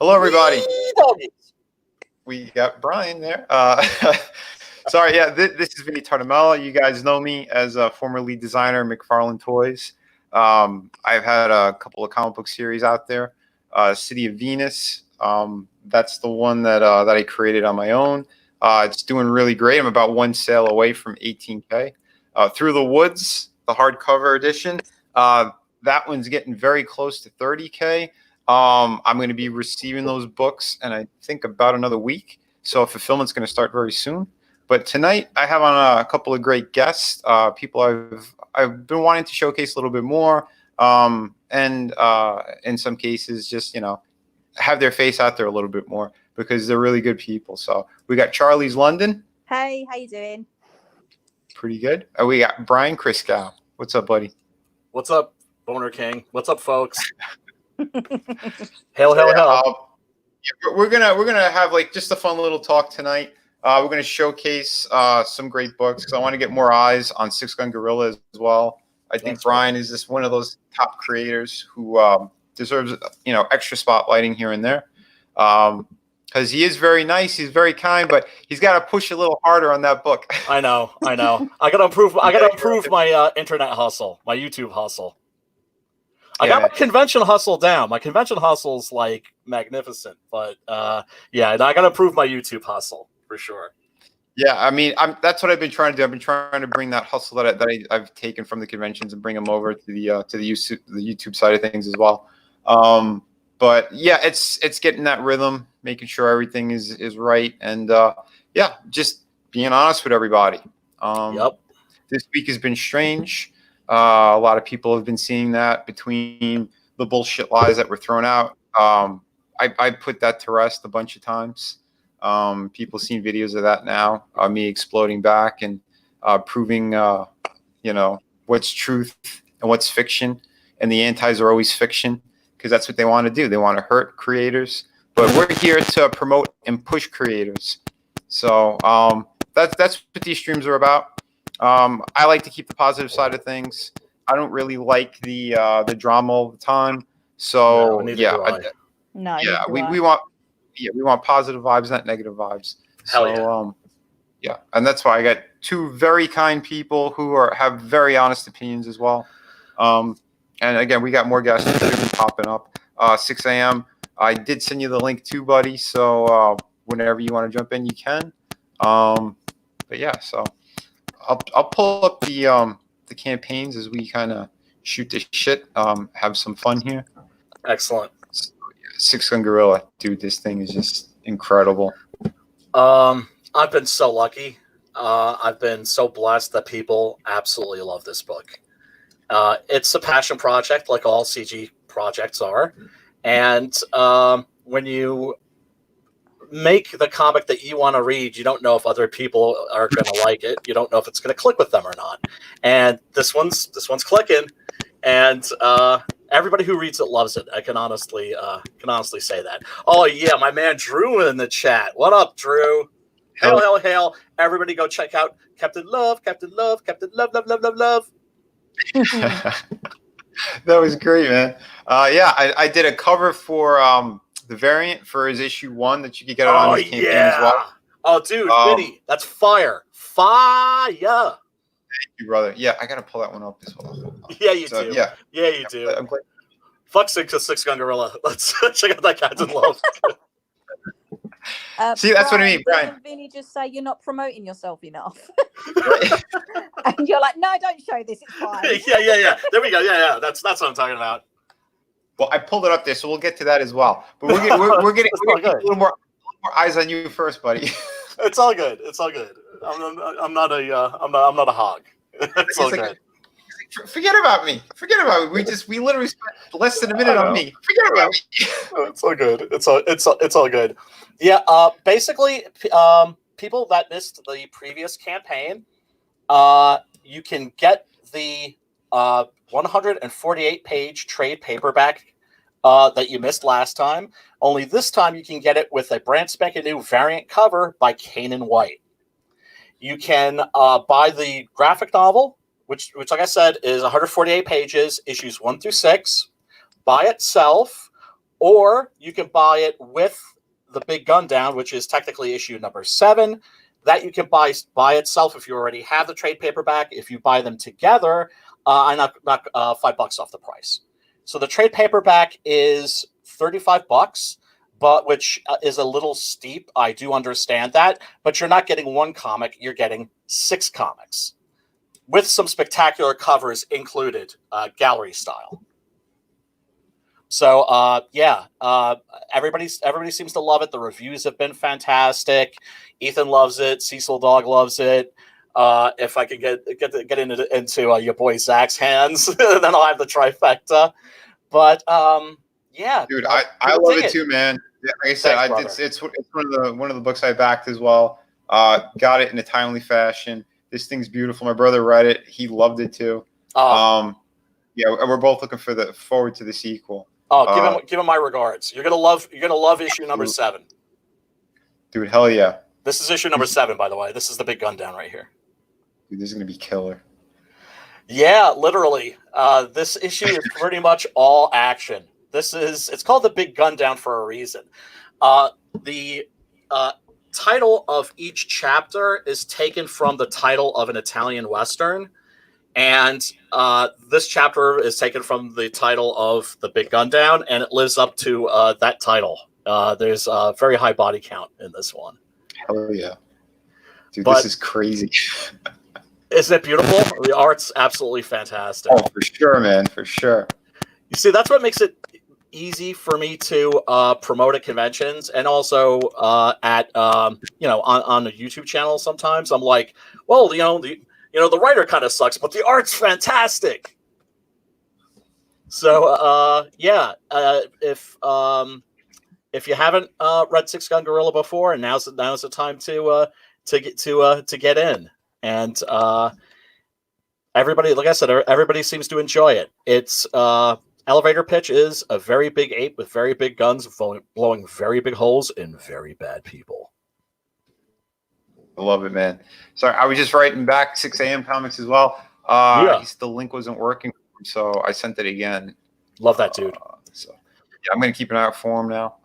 Hello, everybody. Doggies. We got Brian there. Sorry, yeah, this is Vinnieart. You guys know me as a former lead designer, McFarlane Toys. I've had a couple of comic book series out there. City of Venus, that's the one that I created on my own. It's doing really great. I'm about one sale away from 18K. Through the Woods, the hardcover edition, that one's getting very close to 30K. I'm going to be receiving those books in I think about another week. So fulfillment's going to start very soon. But tonight I have on a couple of great guests, people I've been wanting to showcase a little bit more, and in some cases just have their face out there a little bit more because they're really good people. So we got Charlie's London. Hey, how you doing? Pretty good. We got Brian Criscow. What's up, buddy? What's up, Boner King? What's up, folks? Hail, hail, hail. We're gonna have like just a fun little talk tonight. We're gonna showcase some great books because I want to get more eyes on Six Gun Gorilla as well. I think Brian is just one of those top creators who deserves extra spotlighting here and there. Because he is very nice, he's very kind, but he's got to push a little harder on that book. I know. I gotta improve my internet hustle, my YouTube hustle. I got my convention hustle down. My convention hustle's like magnificent, but yeah, and I gotta improve my YouTube hustle for sure. Yeah, I mean, that's what I've been trying to do. I've been trying to bring that hustle that I've taken from the conventions and bring them over to the YouTube side of things as well. But yeah, it's getting that rhythm, making sure everything is right, and yeah, just being honest with everybody. Yep. This week has been strange. A lot of people have been seeing that between the bullshit lies that were thrown out. I put that to rest a bunch of times. People seen videos of that now, me exploding back and proving, what's truth and what's fiction. And the antis are always fiction because that's what they want to do. They want to hurt creators. But we're here to promote and push creators. So that's what these streams are about. I like to keep the positive side of things. I don't really like the drama all the time. So we want positive vibes, not negative vibes. Hell yeah. Yeah, and that's why I got two very kind people who have very honest opinions as well. And again, we got more guests that should be popping up. 6 a.m. I did send you the link too, buddy. So whenever you want to jump in, you can. But yeah, so. I'll pull up the campaigns as we kind of shoot the shit, have some fun here. Excellent. Six Gun Gorilla, dude, this thing is just incredible. I've been so lucky. I've been so blessed that people absolutely love this book. It's a passion project, like all CG projects are, and when you make the comic that you want to read, you don't know if other people are going to like it. You don't know if it's going to click with them or not. And this one's clicking, and everybody who reads it loves it. I can honestly say that. Oh yeah, my man Drew in the chat. What up, Drew? Hail, hail, hail! Everybody, go check out Captain Love, Captain Love, Captain Love, Love, Love, Love, Love. That was great, man. Yeah, I did a cover for the variant for his issue 1 that you could get on his campaign as well. Oh, dude, Vinny, that's fire. Fire. Thank you, brother. Yeah, I got to pull that one up as well. Yeah, you do. Yeah, you do. I'm glad. Fuck Six Gun Gorilla. Let's check out that Captain Love. See, that's what I mean, Brian. Didn't Vinny just say you're not promoting yourself enough? And you're like, no, don't show this. It's fine. Yeah. There we go. Yeah. That's what I'm talking about. Well, I pulled it up there, so we'll get to that as well. But we're getting a little more eyes on you first, buddy. It's all good. I'm not a hog. It's all good. Forget about me. We literally spent less than a minute on me. Forget about me. It's all good. It's all good. Yeah. Basically, people that missed the previous campaign, you can get the 148-page trade paperback that you missed last time. Only this time you can get it with a brand spanking new variant cover by Kanan White. You can buy the graphic novel, which, like I said, is 148 pages, issues 1 through 6, by itself, or you can buy it with the Big Gun Down, which is technically issue number 7. That you can buy by itself if you already have the trade paperback. If you buy them together, I knock $5 off the price. So the trade paperback is $35, but which is a little steep. I do understand that, but you're not getting one comic; you're getting 6 comics with some spectacular covers included, gallery style. So everybody seems to love it. The reviews have been fantastic. Ethan loves it. Cecil Dog loves it. If I could get into your boy Zach's hands, then I'll have the trifecta. But dude, I love it too, man. Yeah, like I said, Thanks, it's one of the books I backed as well. Got it in a timely fashion. This thing's beautiful. My brother read it. He loved it too. Yeah, we're both looking forward to the sequel. Give him my regards. You're gonna love issue number 7. Dude, hell yeah. This is issue number 7, by the way. This is the Big Gun Down right here. Dude, this is gonna be killer. Yeah, literally. This issue is pretty much all action. It's called the Big Gun Down for a reason. The title of each chapter is taken from the title of an Italian Western. And this chapter is taken from the title of the Big Gun Down, and it lives up to that title. There's a very high body count in this one. Hell yeah. Dude, this is crazy. Isn't it beautiful? The art's absolutely fantastic. Oh, for sure, man. For sure. You see, that's what makes it easy for me to promote at conventions, and also at on the YouTube channel. Sometimes I'm like, well, the writer kind of sucks, but the art's fantastic. So if you haven't read Six Gun Gorilla before, and now's the time to get in. And everybody, like I said, everybody seems to enjoy it. It's elevator pitch is a very big ape with very big guns blowing very big holes in very bad people. I love it, man. Sorry, I was just writing back 6 a.m. comics as well. The link wasn't working, so I sent it again. Love that dude. So yeah, I'm gonna keep an eye out for him now.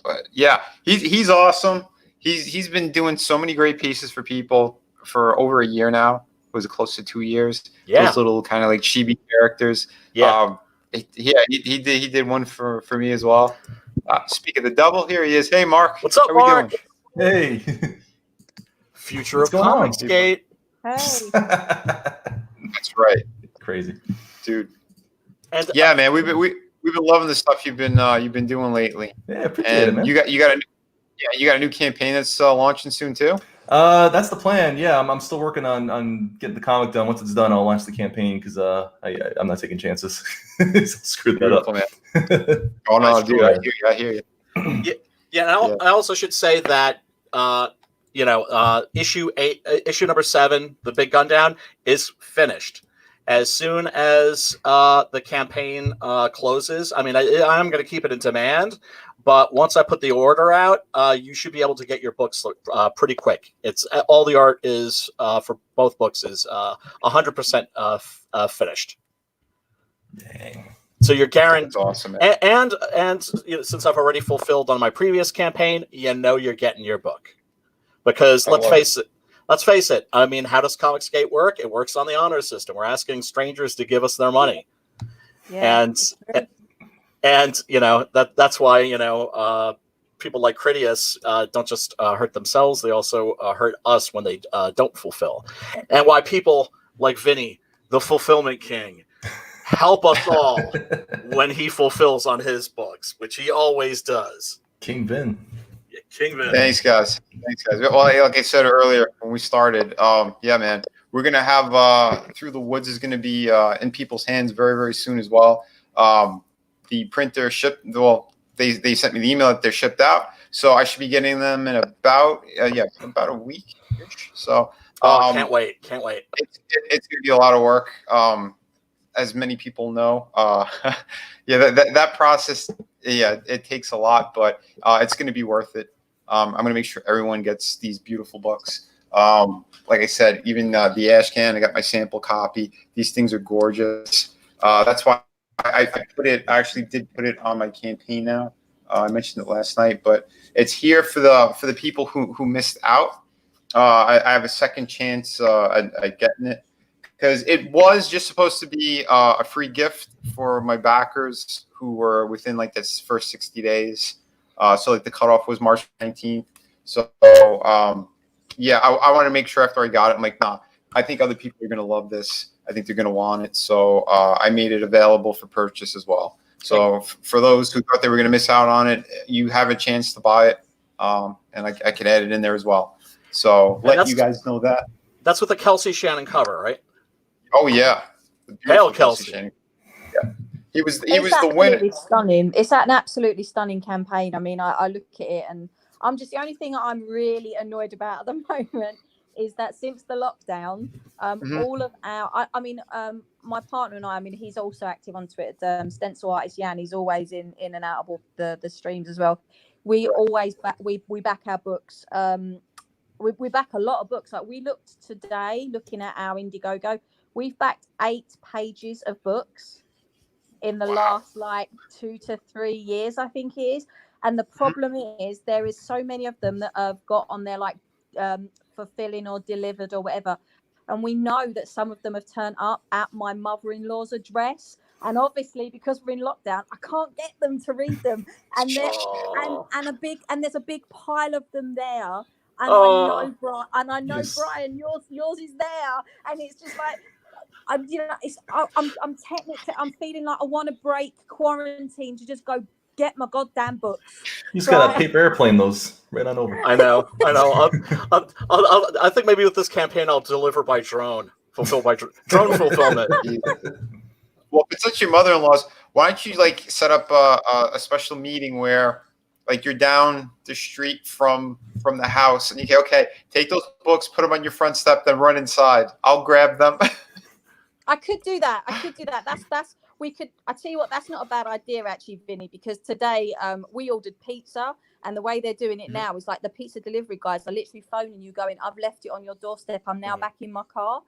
But yeah, he's awesome. He's been doing so many great pieces for people for over a year now. Was it close to 2 years? Yeah. Those little kind of like chibi characters. Yeah. He did one for me as well. Speak of the devil, here he is. Hey, Mark. What's up, How Mark? we doing? Hey. Future of Comicsgate. Hey. That's right. Crazy, dude. And yeah, man, we've been loving the stuff you've been doing lately. Yeah, appreciate it, man. You got a new campaign that's launching soon too. That's the plan. Yeah, I'm still working on getting the comic done. Once it's done, I'll launch the campaign because I'm not taking chances. Screw that up. Man. Oh no, dude, I hear you. Yeah. I also should say that issue number 7, the Big Gun Down, is finished. As soon as the campaign closes, I mean, I'm going to keep it in demand. But once I put the order out, you should be able to get your books pretty quick. It's all the art is for both books is 100% finished. Dang. So you're guaranteed. That's awesome, man. And since I've already fulfilled on my previous campaign, you're getting your book. Because let's face it. I mean, how does Comicsgate work? It works on the honor system. We're asking strangers to give us their money, and that's why people like Critias don't just hurt themselves; they also hurt us when they don't fulfill, and why people like Vinny, the fulfillment king, help us all when he fulfills on his books, which he always does. King Vin. King Vin. Thanks, guys. Well, like I said earlier when we started, yeah, man, we're gonna have Through the Woods is gonna be in people's hands very, very soon as well. The printer shipped. Well, they sent me the email that they're shipped out, so I should be getting them in about a week. So, can't wait. It's gonna be a lot of work. As many people know, that process, it takes a lot, but it's going to be worth it. I'm going to make sure everyone gets these beautiful books. Like I said, even the Ash Can, I got my sample copy. These things are gorgeous. That's why I put it. I actually did put it on my campaign now. I mentioned it last night, but it's here for the people who missed out. I have a second chance at getting it because it was just supposed to be a free gift for my backers who were within like this first 60 days. So like the cutoff was March 19th. So yeah, I want to make sure after I got it, I'm like, nah, I think other people are gonna love this. I think they're gonna want it. So I made it available for purchase as well. So for those who thought they were gonna miss out on it, you have a chance to buy it, and I can add it in there as well. So let you guys know that. That's with the Kelsey Shannon cover, right? Oh yeah, Hail Kelsey. Yeah, he was the absolutely winner. Stunning. It's an absolutely stunning campaign. I mean, I look at it and I'm just, the only thing I'm really annoyed about at the moment is that since the lockdown, all of our, my partner and I mean, he's also active on Twitter. Stencil Artist Jan, he's always in and out of the streams as well. We always we back our books. We back a lot of books. Like we looked today, looking at our Indiegogo, we've backed 8 pages of books in the last like 2 to 3 years, I think it is. And the problem is there is so many of them that have got on there like fulfilling or delivered or whatever. And we know that some of them have turned up at my mother-in-law's address. And obviously, because we're in lockdown, I can't get them to read them. And there's a big pile of them there. And I know Brian, yours is there. And it's just like, I'm technically, I'm feeling like I want to break quarantine to just go get my goddamn books. You just got a paper airplane those right on over. I know. I think maybe with this campaign, I'll deliver by drone, fulfilled by drone fulfillment. Well, if it's such your mother-in-law's, why don't you like set up a special meeting where like you're down the street from the house and you can, okay, take those books, put them on your front step, then run inside. I'll grab them. I could do that. I tell you what, that's not a bad idea actually, Vinny, because today we ordered pizza and the way they're doing it now is like the pizza delivery guys are literally phoning you going, I've left it on your doorstep. I'm now back in my car.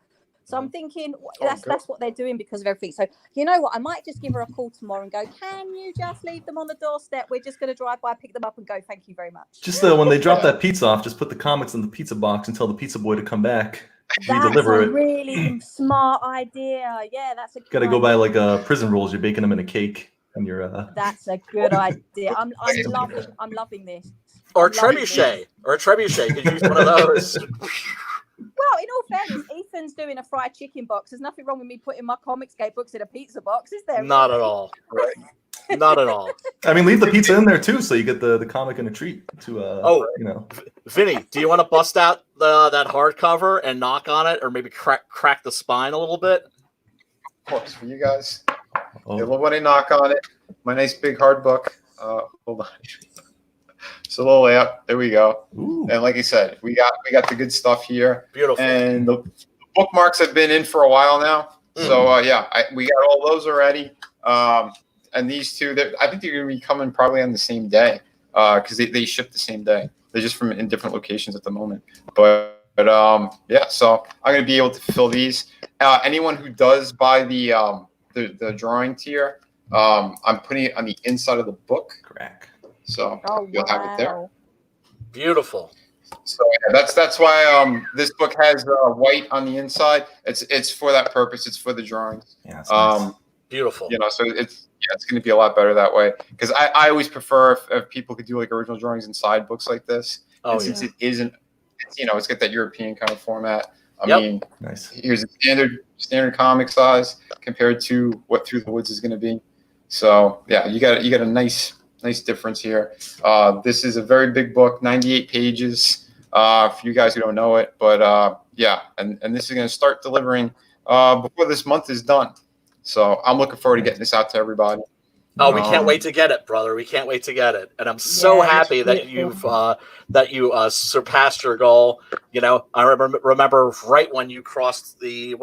So I'm thinking that's what they're doing because of everything. So you know what? I might just give her a call tomorrow and go, can you just leave them on the doorstep? We're just going to drive by, pick them up and go, thank you very much. Just when they drop that pizza off, just put the comics in the pizza box and tell the pizza boy to come back. That's a really smart idea. Yeah, that's a good Got to go by like prison rules. You're baking them in a cake, and you're. That's a good idea. I'm loving this. Or a trebuchet. You could use one of those. Well, in all fairness, Ethan's doing a fried chicken box. There's nothing wrong with me putting my Comicsgate books in a pizza box, is there? Not at all. Right. Not at all. I mean, leave the pizza in there too, so you get the comic and a treat to Vinny, do you want to bust out that hardcover and knock on it, or maybe crack the spine a little bit? Of course, for you guys. You love when I knock on it. My nice big hard book. Hold on. So a little layup. There we go. Ooh. And like I said, we got the good stuff here. Beautiful. And the bookmarks have been in for a while now. So we got all those already. And these two, I think they're going to be coming probably on the same day because they ship the same day. They're just in different locations at the moment. But so I'm going to be able to fulfill these. Anyone who does buy the drawing tier, I'm putting it on the inside of the book. Correct. So you'll have it there. Beautiful. So that's why this book has white on the inside. It's for that purpose. It's for the drawings. Yeah. Nice. Beautiful. So it's going to be a lot better that way because I always prefer if people could do like original drawings inside books like this. Since it isn't, it's got that European kind of format. I mean, nice. Here's a standard comic size compared to what Through the Woods is going to be. So yeah, you got a nice difference here. This is a very big book, 98 pages. For you guys who don't know it, but and this is going to start delivering before this month is done. So I'm looking forward to getting this out to everybody. Oh, we can't wait to get it, brother. We can't wait to get it, and I'm so happy that you surpassed your goal. I remember right when you crossed the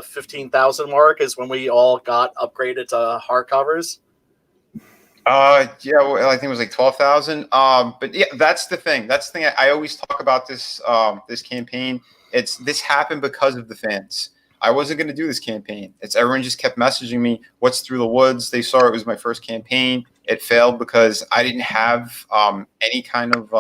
15,000 mark is when we all got upgraded to hardcovers. I think it was like 12,000. But yeah, that's the thing. I always talk about this campaign. This happened because of the fans. I wasn't going to do this campaign. It's everyone just kept messaging me, what's Through the Woods? They saw it was my first campaign. It failed because I didn't have any kind of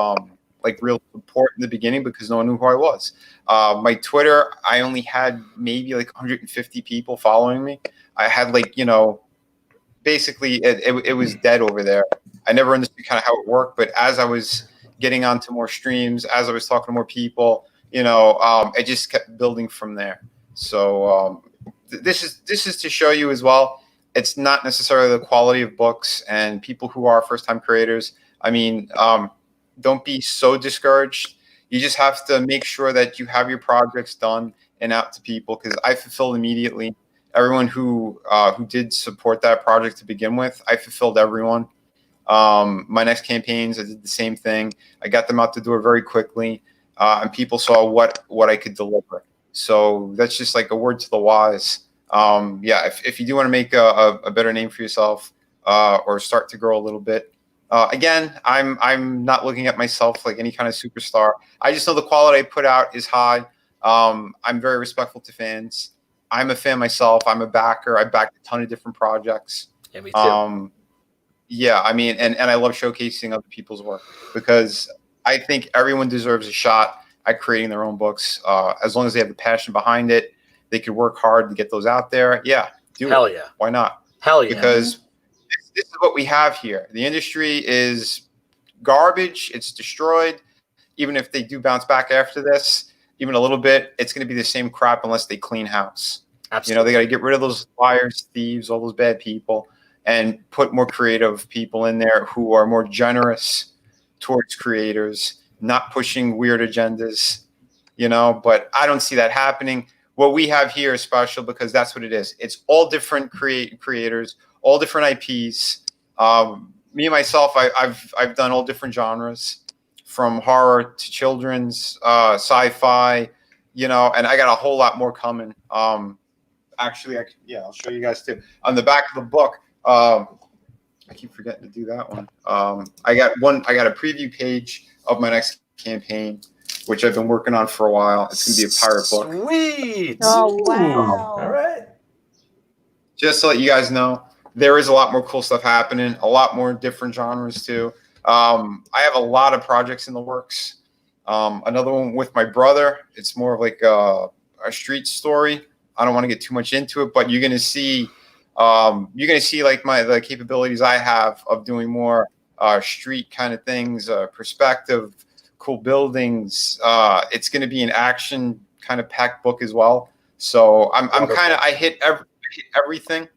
like real support in the beginning because no one knew who I was. My Twitter, I only had maybe like 150 people following me. I had like, you know, basically it was dead over there. I never understood kind of how it worked, but as I was getting onto more streams, as I was talking to more people, you know, it just kept building from there. So this is to show you as well. It's not necessarily the quality of books and people who are first-time creators. I mean, don't be so discouraged. You just have to make sure that you have your projects done and out to people, because I fulfilled immediately. Everyone who did support that project to begin with, I fulfilled everyone. My next campaigns, I did the same thing. I got them out the door very quickly, and people saw what I could deliver. So that's just like a word to the wise. Yeah, if you do want to make a better name for yourself, or start to grow a little bit, again, I'm not looking at myself like any kind of superstar. I just know the quality I put out is high. I'm very respectful to fans. I'm a fan myself. I'm a backer. I backed a ton of different projects. Yeah, me too. Yeah, I mean, and I love showcasing other people's work, because I think everyone deserves a shot at creating their own books. As long as they have the passion behind it, they could work hard to get those out there. Yeah, do Hell it. yeah. Why not? Hell yeah. Because this is what we have here. The industry is garbage. It's destroyed. Even if they do bounce back after this, even a little bit, it's going to be the same crap unless they clean house. Absolutely. You know, they got to get rid of those liars, thieves, all those bad people, and put more creative people in there who are more generous towards creators, not pushing weird agendas, you know. But I don't see that happening. What we have here is special because that's what it is. It's all different creators, all different IPs. Me myself, I've done all different genres, from horror to children's, sci-fi, you know, and I got a whole lot more coming. Actually, I'll show you guys too. On the back of the book, I keep forgetting to do that one. I got a preview page of my next campaign, which I've been working on for a while. It's going to be a pirate book. Sweet. Oh, wow. All right. Just to let you guys know, there is a lot more cool stuff happening, a lot more different genres too. I have a lot of projects in the works. Another one with my brother. It's more of like a street story. I don't want to get too much into it, but you're gonna see like the capabilities I have of doing more street kind of things, perspective, cool buildings. It's gonna be an action kind of packed book as well. So I hit everything.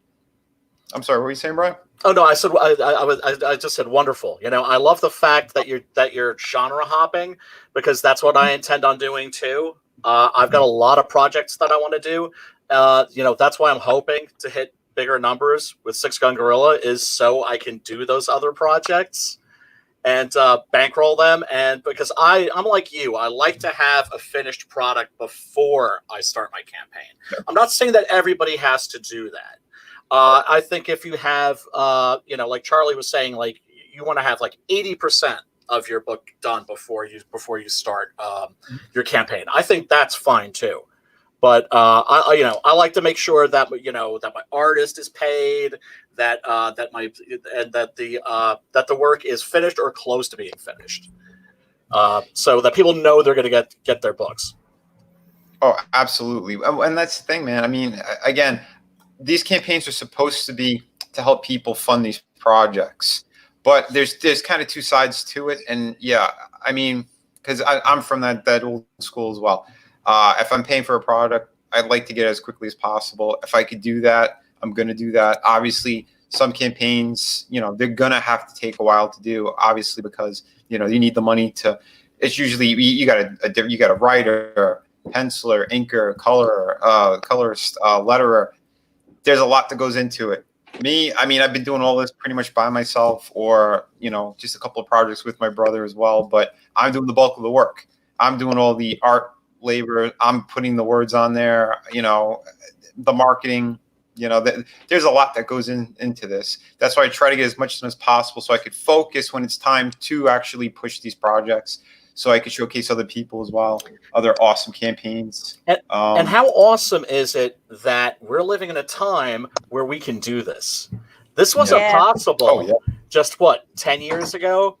I'm sorry, what were you saying, Brian? Oh no, I just said wonderful. You know, I love the fact that you're genre hopping, because that's what I intend on doing too. I've got a lot of projects that I want to do. You know, that's why I'm hoping to hit bigger numbers with Six Gun Gorilla, is so I can do those other projects and bankroll them. And because I'm like you, I like to have a finished product before I start my campaign. Sure. I'm not saying that everybody has to do that. I think if you have, you know, like Charlie was saying, like you want to have like 80% of your book done before you start your campaign. I think that's fine too. But I like to make sure that that my artist is paid, that the work is finished or close to being finished, so that people know they're going to get their books. Oh, absolutely, and that's the thing, man. I mean, again, these campaigns are supposed to be to help people fund these projects, but there's kind of two sides to it, and yeah, I mean, because I'm from that old school as well. If I'm paying for a product, I'd like to get it as quickly as possible. If I could do that, I'm going to do that. Obviously, some campaigns, they're going to have to take a while to do, obviously, because, you need the money to, it's usually, you got a writer, penciler, inker, colorist, letterer. There's a lot that goes into it. Me, I mean, I've been doing all this pretty much by myself, or, just a couple of projects with my brother as well, but I'm doing the bulk of the work. I'm doing all the art labor. I'm putting the words on there, the marketing, there's a lot that goes into this. That's why I try to get as much as possible so I could focus when it's time to actually push these projects. so I could showcase other people as well, other awesome campaigns. And how awesome is it that we're living in a time where we can do this? This wasn't possible just, 10 years ago,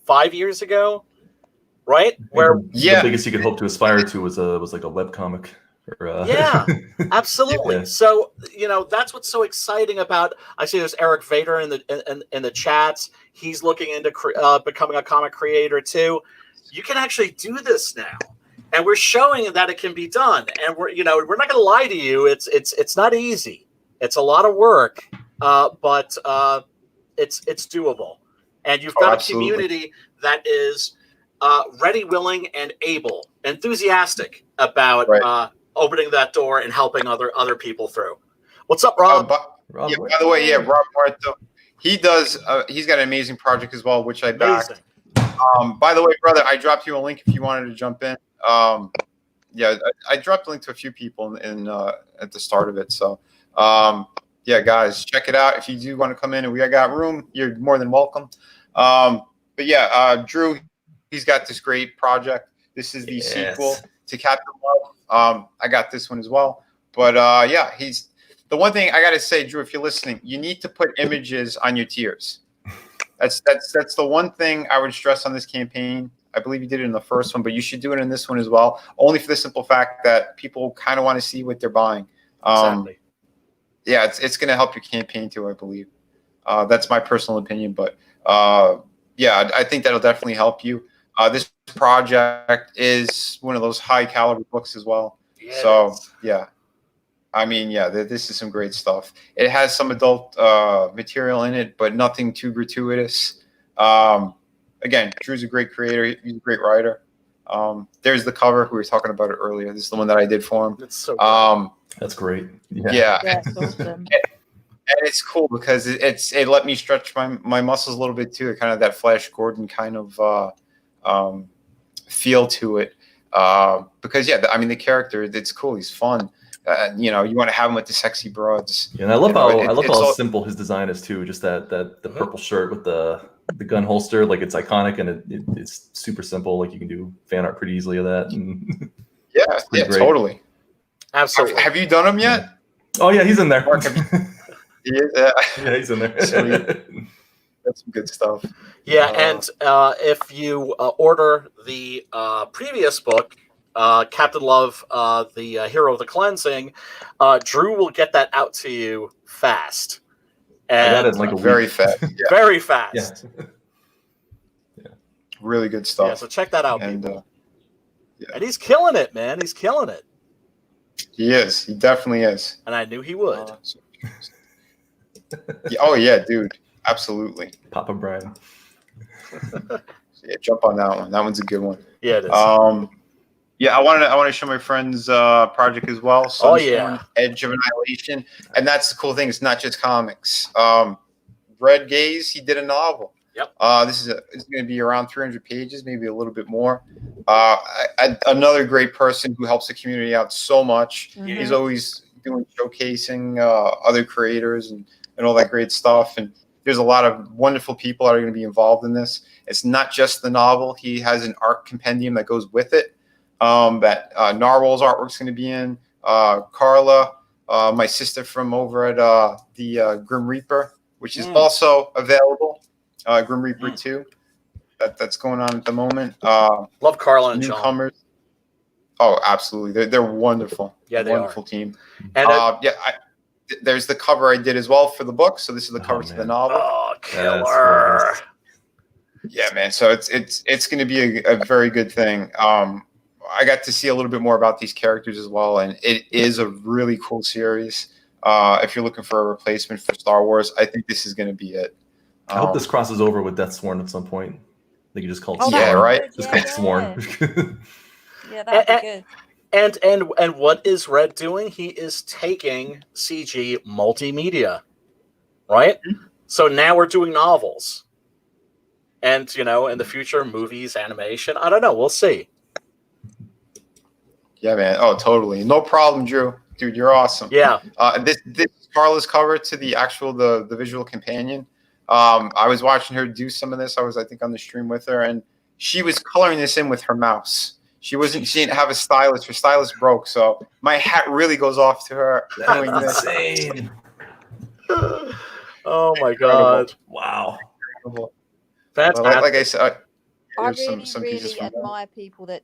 5 years ago, right? Where the biggest you could hope to aspire to was like a webcomic. Yeah, absolutely. Yeah. So, that's what's so exciting about. I see there's Eric Vader in the chats. He's looking into becoming a comic creator too. You can actually do this now, and we're showing that it can be done. And we're not going to lie to you. It's not easy. It's a lot of work, but it's doable. And you've got a community that is ready, willing, and able, enthusiastic about. Opening that door and helping other people through. What's up, Rob? By the way, Rob Marto, he does. He's got an amazing project as well, which I backed. By the way, brother, I dropped you a link if you wanted to jump in. I dropped a link to a few people in at the start of it. So, guys, check it out. If you do want to come in and we got room, you're more than welcome. Drew, he's got this great project. This is the sequel to Captain Love. I got this one as well, but he's the one thing I got to say, Drew, if you're listening, you need to put images on your tiers. That's the one thing I would stress on this campaign. I believe you did it in the first one, but you should do it in this one as well, only for the simple fact that people kind of want to see what they're buying. Exactly. It's going to help your campaign too, I believe. That's my personal opinion, but I think that'll definitely help you. This project is one of those high caliber books as well. Yes. So this is some great stuff. It has some adult material in it, but nothing too gratuitous. Again, Drew's a great creator. He's a great writer. There's the cover. We were talking about it earlier. This is the one that I did for him. That's so great. That's great. Yeah, it's awesome. And it's cool because it let me stretch my muscles a little bit too. Kind of that Flash Gordon kind of feel to it, because the character, it's cool, he's fun, you want to have him with the sexy broads. And I love how simple his design is too, just the purple shirt with the gun holster, like it's iconic, and it's super simple, like you can do fan art pretty easily of that. And totally, absolutely. Have you done them yet? Oh yeah, he's in there. Mark, he's in there. Sweet. That's some good stuff. And if you order the previous book, Captain Love, the Hero of the Cleansing, Drew will get that out to you fast. And I got it in like very fast. Yeah. Very fast. Yeah. Really good stuff. Yeah, so check that out, people. And he's killing it, man. He's killing it. He is. He definitely is. And I knew he would. Dude. Absolutely. Papa Brian. Jump on that one. That one's a good one. Yeah, it is. I wanted to show my friend's project as well. Edge of Annihilation. And that's the cool thing. It's not just comics. Red Gaze, he did a novel. Yep. This is going to be around 300 pages, maybe a little bit more. Another great person who helps the community out so much. Mm-hmm. He's always doing showcasing other creators and all that great stuff. And there's a lot of wonderful people that are going to be involved in this. It's not just the novel. He has an art compendium that goes with it. That Narwhal's artwork's going to be in. Carla, my sister from over at the Grim Reaper, which is also available. Grim Reaper 2. That's going on at the moment. Love Carla and newcomers. John. Oh, absolutely. They're wonderful. Yeah, they wonderful are. Team. And there's the cover I did as well for the book. So this is the cover to the novel. Oh, killer! Yeah, man. So it's going to be a very good thing. I got to see a little bit more about these characters as well, and it is a really cool series. If you're looking for a replacement for Star Wars, I think this is going to be it. I hope this crosses over with Death Sworn at some point. They can just call it Sworn. Yeah, right. Just call it Sworn. Yeah, that'd be good. And what is Red doing? He is taking CG multimedia, right? Mm-hmm. So now we're doing novels, and in the future, movies, animation. I don't know. We'll see. Yeah, man. Oh, totally. No problem, Drew. Dude, you're awesome. Yeah. This Carla's cover to the actual the visual companion. I was watching her do some of this. I was, I think, on the stream with her, and she was coloring this in with her mouse. She didn't have a stylus. Her stylus broke, so my hat really goes off to her doing this. Insane. Oh my god! Wow. That's like I said, I there's some pieces really from that. admire people that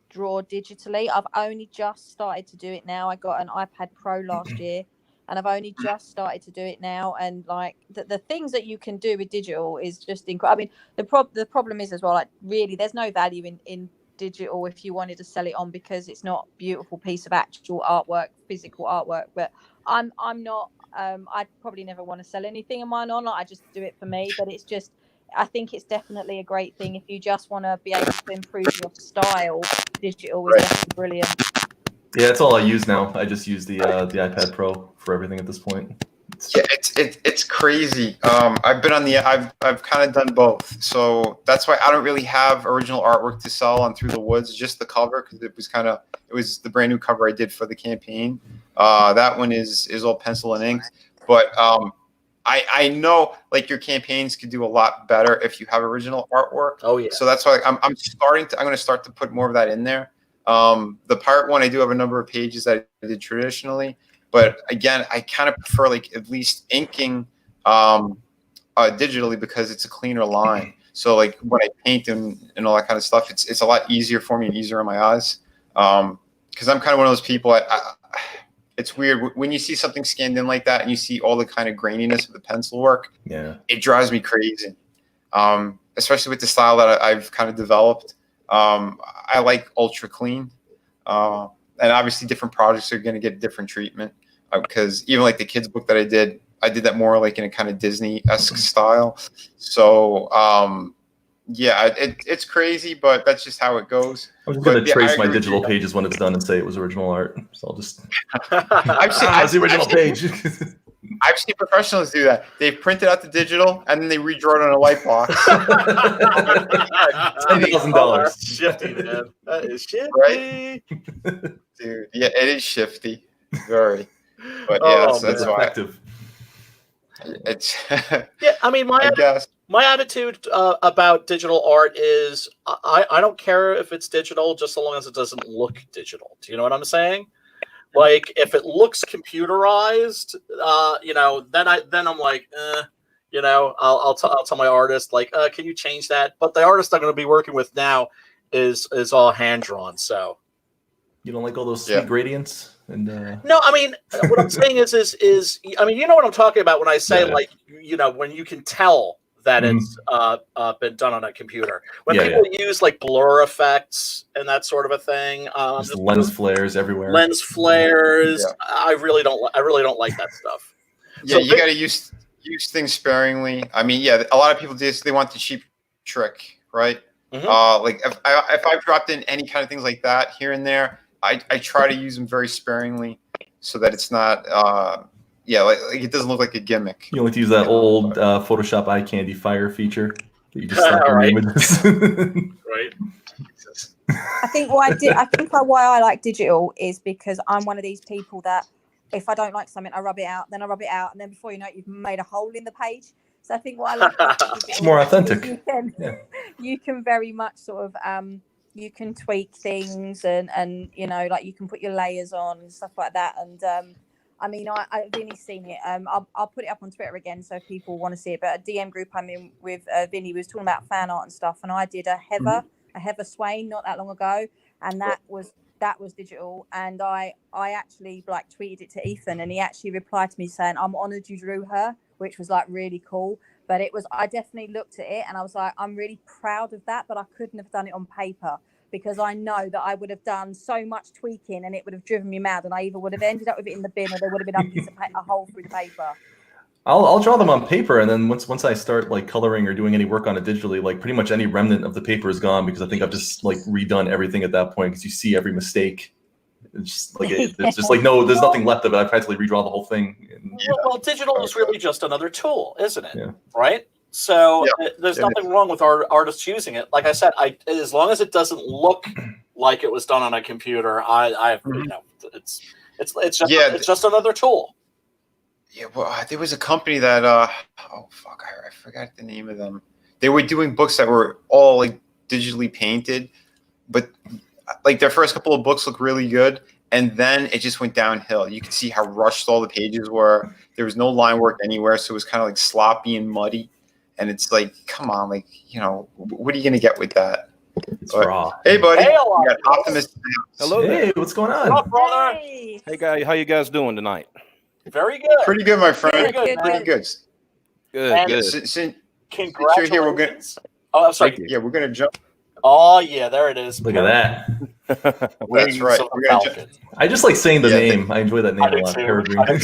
draw digitally. I've only just started to do it now. I got an iPad Pro last year, and I've only just started to do it now. And like the things that you can do with digital is just incredible. I mean, the problem is as well, like really, there's no value in digital if you wanted to sell it on, because it's not a beautiful piece of actual artwork, physical artwork. But I'm not. I'd probably never want to sell anything of mine on. Like, I just do it for me. But it's just, I think it's definitely a great thing if you just want to be able to improve your style. Digital is definitely brilliant. Yeah, that's all I use now. I just use the iPad Pro for everything at this point. Yeah, it's crazy. I've been on I've kind of done both, so that's why I don't really have original artwork to sell on Through the Woods. Just the cover, because it was the brand new cover I did for the campaign. That one is all pencil and ink, but I know like your campaigns could do a lot better if you have original artwork. Oh yeah. So that's why I'm going to start to put more of that in there. The part one, I do have a number of pages that I did traditionally, but again, I kind of prefer like at least inking digitally, because it's a cleaner line. So like when I paint and all that kind of stuff, it's a lot easier for me and easier on my eyes. Because I'm kind of one of those people. It's weird when you see something scanned in like that and you see all the kind of graininess of the pencil work. Yeah, it drives me crazy. Especially with the style that I've kind of developed. I like ultra clean, and obviously different projects are going to get different treatment, because even like the kids book that I did that more like in a kind of Disney-esque style. So yeah, it's crazy, but that's just how it goes. I'm just going to trace my digital pages when it's done and say it was original art. So I'll just I've the original page. I've seen professionals do that. They print it out the digital and then they redraw it on a light box. $10,000. Shifty, man. That is shifty. Right? Dude, yeah, it is shifty. Very. But yeah, that's why. Effective. It's yeah, I mean, my attitude about digital art is I don't care if it's digital, just so long as it doesn't look digital. Do you know what I'm saying? Like, if it looks computerized, then I'm like, I'll tell my artist, like, can you change that? But the artist I'm going to be working with now is all hand drawn. So you don't like all those sweet gradients? And no, I mean, what I'm saying is I mean, you know what I'm talking about when I say like, when you can tell that it's been done on a computer. When people use like blur effects and that sort of a thing, just lens flares everywhere. Lens flares. Yeah. I really don't like that stuff. Yeah, so you got to use things sparingly. I mean, yeah, a lot of people they want the cheap trick, right? Mm-hmm. Like if I've dropped in any kind of things like that here and there, I try to use them very sparingly so that it's not. Like it doesn't look like a gimmick. You only use that old Photoshop eye candy fire feature that you just slap in the images. Right. I think why I like digital is because I'm one of these people that if I don't like something, I rub it out, then I rub it out, and then before you know it, you've made a hole in the page. So I think what I like about digital, it's more authentic. You can very much sort of you can tweak things and like you can put your layers on and stuff like that. And I mean, I've really seen it. I'll put it up on Twitter again so if people want to see it. But a DM group I'm in with Vinny was talking about fan art and stuff, and I did a Heather Swain not that long ago, and that was digital. And I actually like tweeted it to Ethan, and he actually replied to me saying, "I'm honoured you drew her," which was like really cool. But I definitely looked at it and I was like, I'm really proud of that, but I couldn't have done it on paper, because I know that I would have done so much tweaking and it would have driven me mad, and I either would have ended up with it in the bin or there would have been a hole through the paper. I'll draw them on paper, and then once I start like coloring or doing any work on it digitally, like pretty much any remnant of the paper is gone, because I think I've just like redone everything at that point, because you see every mistake. It's just like it's just like no, there's nothing left of it. I practically redraw the whole thing. Well, digital is really just another tool, isn't it? Yeah. Right. So there's nothing wrong with our artists using it. Like I said, as long as it doesn't look like it was done on a computer, it's just another tool. Yeah, well, there was a company that I forgot the name of them. They were doing books that were all like digitally painted, but like their first couple of books look really good, and then it just went downhill. You could see how rushed all the pages were. There was no line work anywhere, so it was kind of like sloppy and muddy. And it's like, come on, like, you know, what are you gonna get with that? It's raw. Hey, buddy. Hey, We got Optimus. Hello there. Hey, what's going What's up, on? brother? Hey. Hey, guy, how you guys doing tonight? Very good. Pretty good, my friend. Very good, Pretty man. good. Good, And- good. Since you're Congratulations. here, we're gonna. Oh, I'm sorry. Thank you. Yeah, we're gonna jump. Oh, yeah, there it is. Look at that. That's right. We're gonna jump. I just like saying the Yeah, name. I enjoy that name I do a lot. too. Peregrine. I do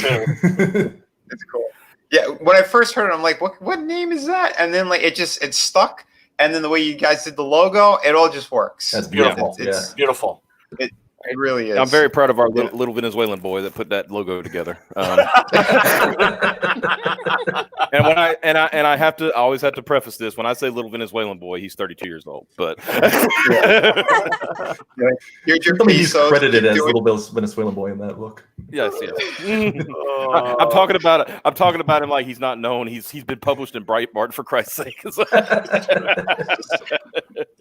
It's cool. Yeah, when I first heard it, I'm like, what name is that? And then like it stuck. And then the way you guys did the logo, it all just works. That's beautiful. It's Beautiful. It really is. I'm very proud of our little Venezuelan boy that put that logo together. And when I always have to preface this when I say little Venezuelan boy, he's 32 years old. But You're He's credited as doing- little Venezuelan boy in that book. yes. I'm talking about him like he's not known. He's been published in Breitbart, for Christ's sake.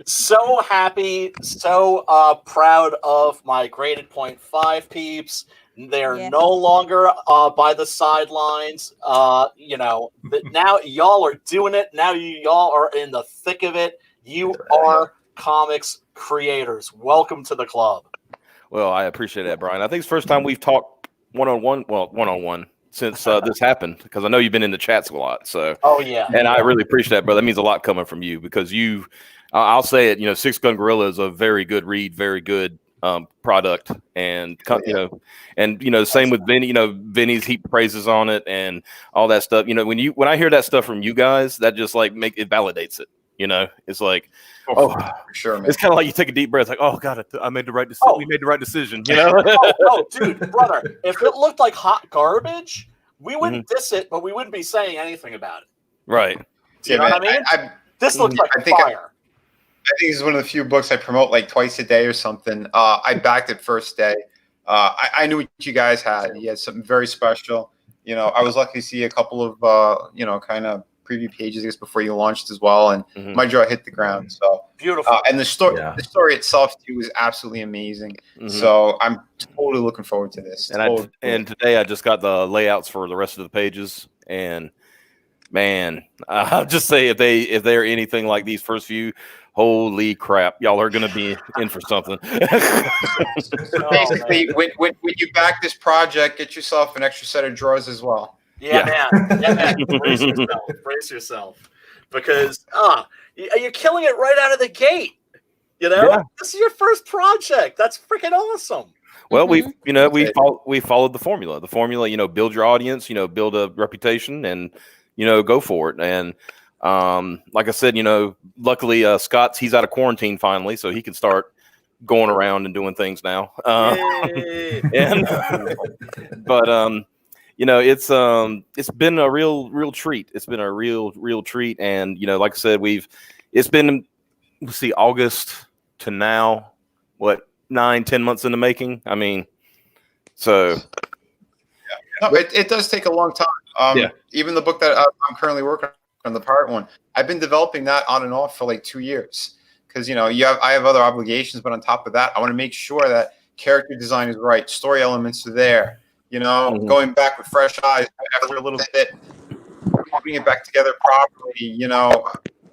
So happy, so proud of my graded 0.5 peeps. They're Yeah. no longer by the sidelines. You know, but now y'all are doing it. Now y'all are in the thick of it. You are comics creators. Welcome to the club. Well, I appreciate that, Brian. I think it's the first time we've talked one-on-one since this happened, because I know you've been in the chats a lot. So, Oh yeah, and I really appreciate that, brother. That means a lot coming from you, because I'll say it, you know, Six Gun Gorilla is a very good read, very good product, and same with Vinny. You know, Vinny's heap praises on it and all that stuff. You know, when I hear that stuff from you guys, that just like it validates it. You know, it's like, for sure, man. it's kind of like you take a deep breath, like, oh God, I made the right decision. Oh. We made the right decision. You know. oh, dude, brother, if it looked like hot garbage, we wouldn't diss it, but we wouldn't be saying anything about it. Right. Do you know what I mean? This looks like I think fire. I think it's one of the few books I promote like twice a day or something. I backed it first day. I knew what you guys had. You had something very special. You know, I was lucky to see a couple of kind of preview pages, I guess, before you launched as well, and my jaw hit the ground. So Beautiful. and the story itself too was absolutely amazing. So I'm totally looking forward to this. And today I just got the layouts for the rest of the pages, and man, I'll just say if they're anything like these first few, holy crap, y'all are going to be in for something. So basically, when you back this project, get yourself an extra set of drawers as well. Yeah, man. Brace yourself. Because you're killing it right out of the gate. You know, This is your first project. That's freaking awesome. Well, we followed the formula. The formula, you know, build your audience, you know, build a reputation, and you know, go for it. And like I said, you know, luckily he's out of quarantine finally, so he can start going around and doing things now. You know, it's been a real treat. It's been a real treat, and you know, like I said, it's been August to now, what, 9-10 months in the making. I mean, so no, it does take a long time. Even the book that I'm currently working on, the part one, I've been developing that on and off for like 2 years, because you know I have other obligations, but on top of that, I want to make sure that character design is right, story elements are there. You know, going back with fresh eyes after a little bit, putting it back together properly. You know,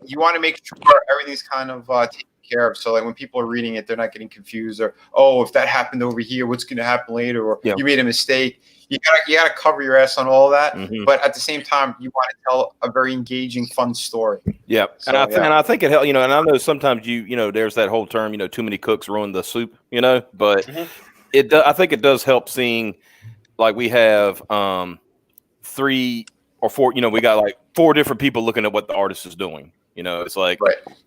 you want to make sure everything's kind of taken care of. So like when people are reading it, they're not getting confused, or if that happened over here, what's going to happen later, or you made a mistake. You gotta cover your ass on all that, but at the same time, you want to tell a very engaging, fun story. Yeah, so, and I think it helps. You know, and I know sometimes you know, there's that whole term, you know, too many cooks ruin the soup. You know, but I think it does help seeing. Like we have 3 or 4, you know, we got like 4 different people looking at what the artist is doing. You know, it's like,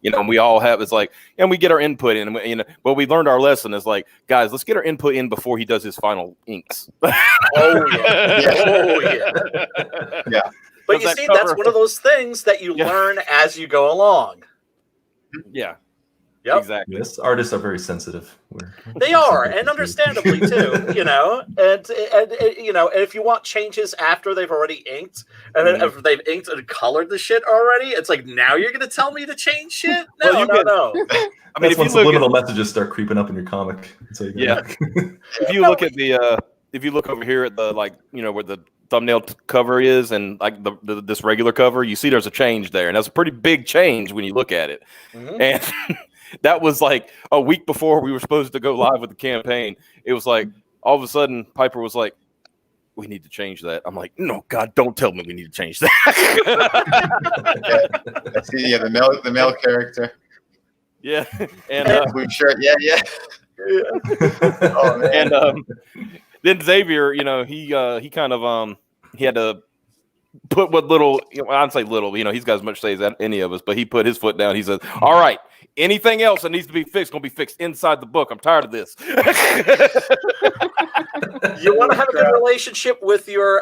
you know, we all have, it's like, and we get our input in, you know, but we learned our lesson is like, guys, let's get our input in before he does his final inks. Yeah. But you see, that's one of those things that you learn as you go along. Yeah. Yep. Exactly. Yes, artists are very sensitive. They are, and understandably too. You know, and you know, and if you want changes after they've already inked, and then if they've inked and colored the shit already, it's like now you're gonna tell me to change shit? No, Well, no. I mean, That's when subliminal messages start creeping up in your comic. So if you look at the if you look over here at the, like, you know, where the thumbnail cover is and like this regular cover, you see there's a change there, and that's a pretty big change when you look at it. And that was like a week before we were supposed to go live with the campaign. It was like all of a sudden Piper was like, we need to change that. I'm like, no, God, don't tell me we need to change that. The male character. Yeah, and blue shirt. Yeah. Oh man. And then Xavier, you know, he kind of he had to put what little, you know, I'd say little, you know, he's got as much say as any of us, but he put his foot down. He said, all right, anything else that needs to be fixed gonna be fixed inside the book. I'm tired of this. You want to have a good relationship with your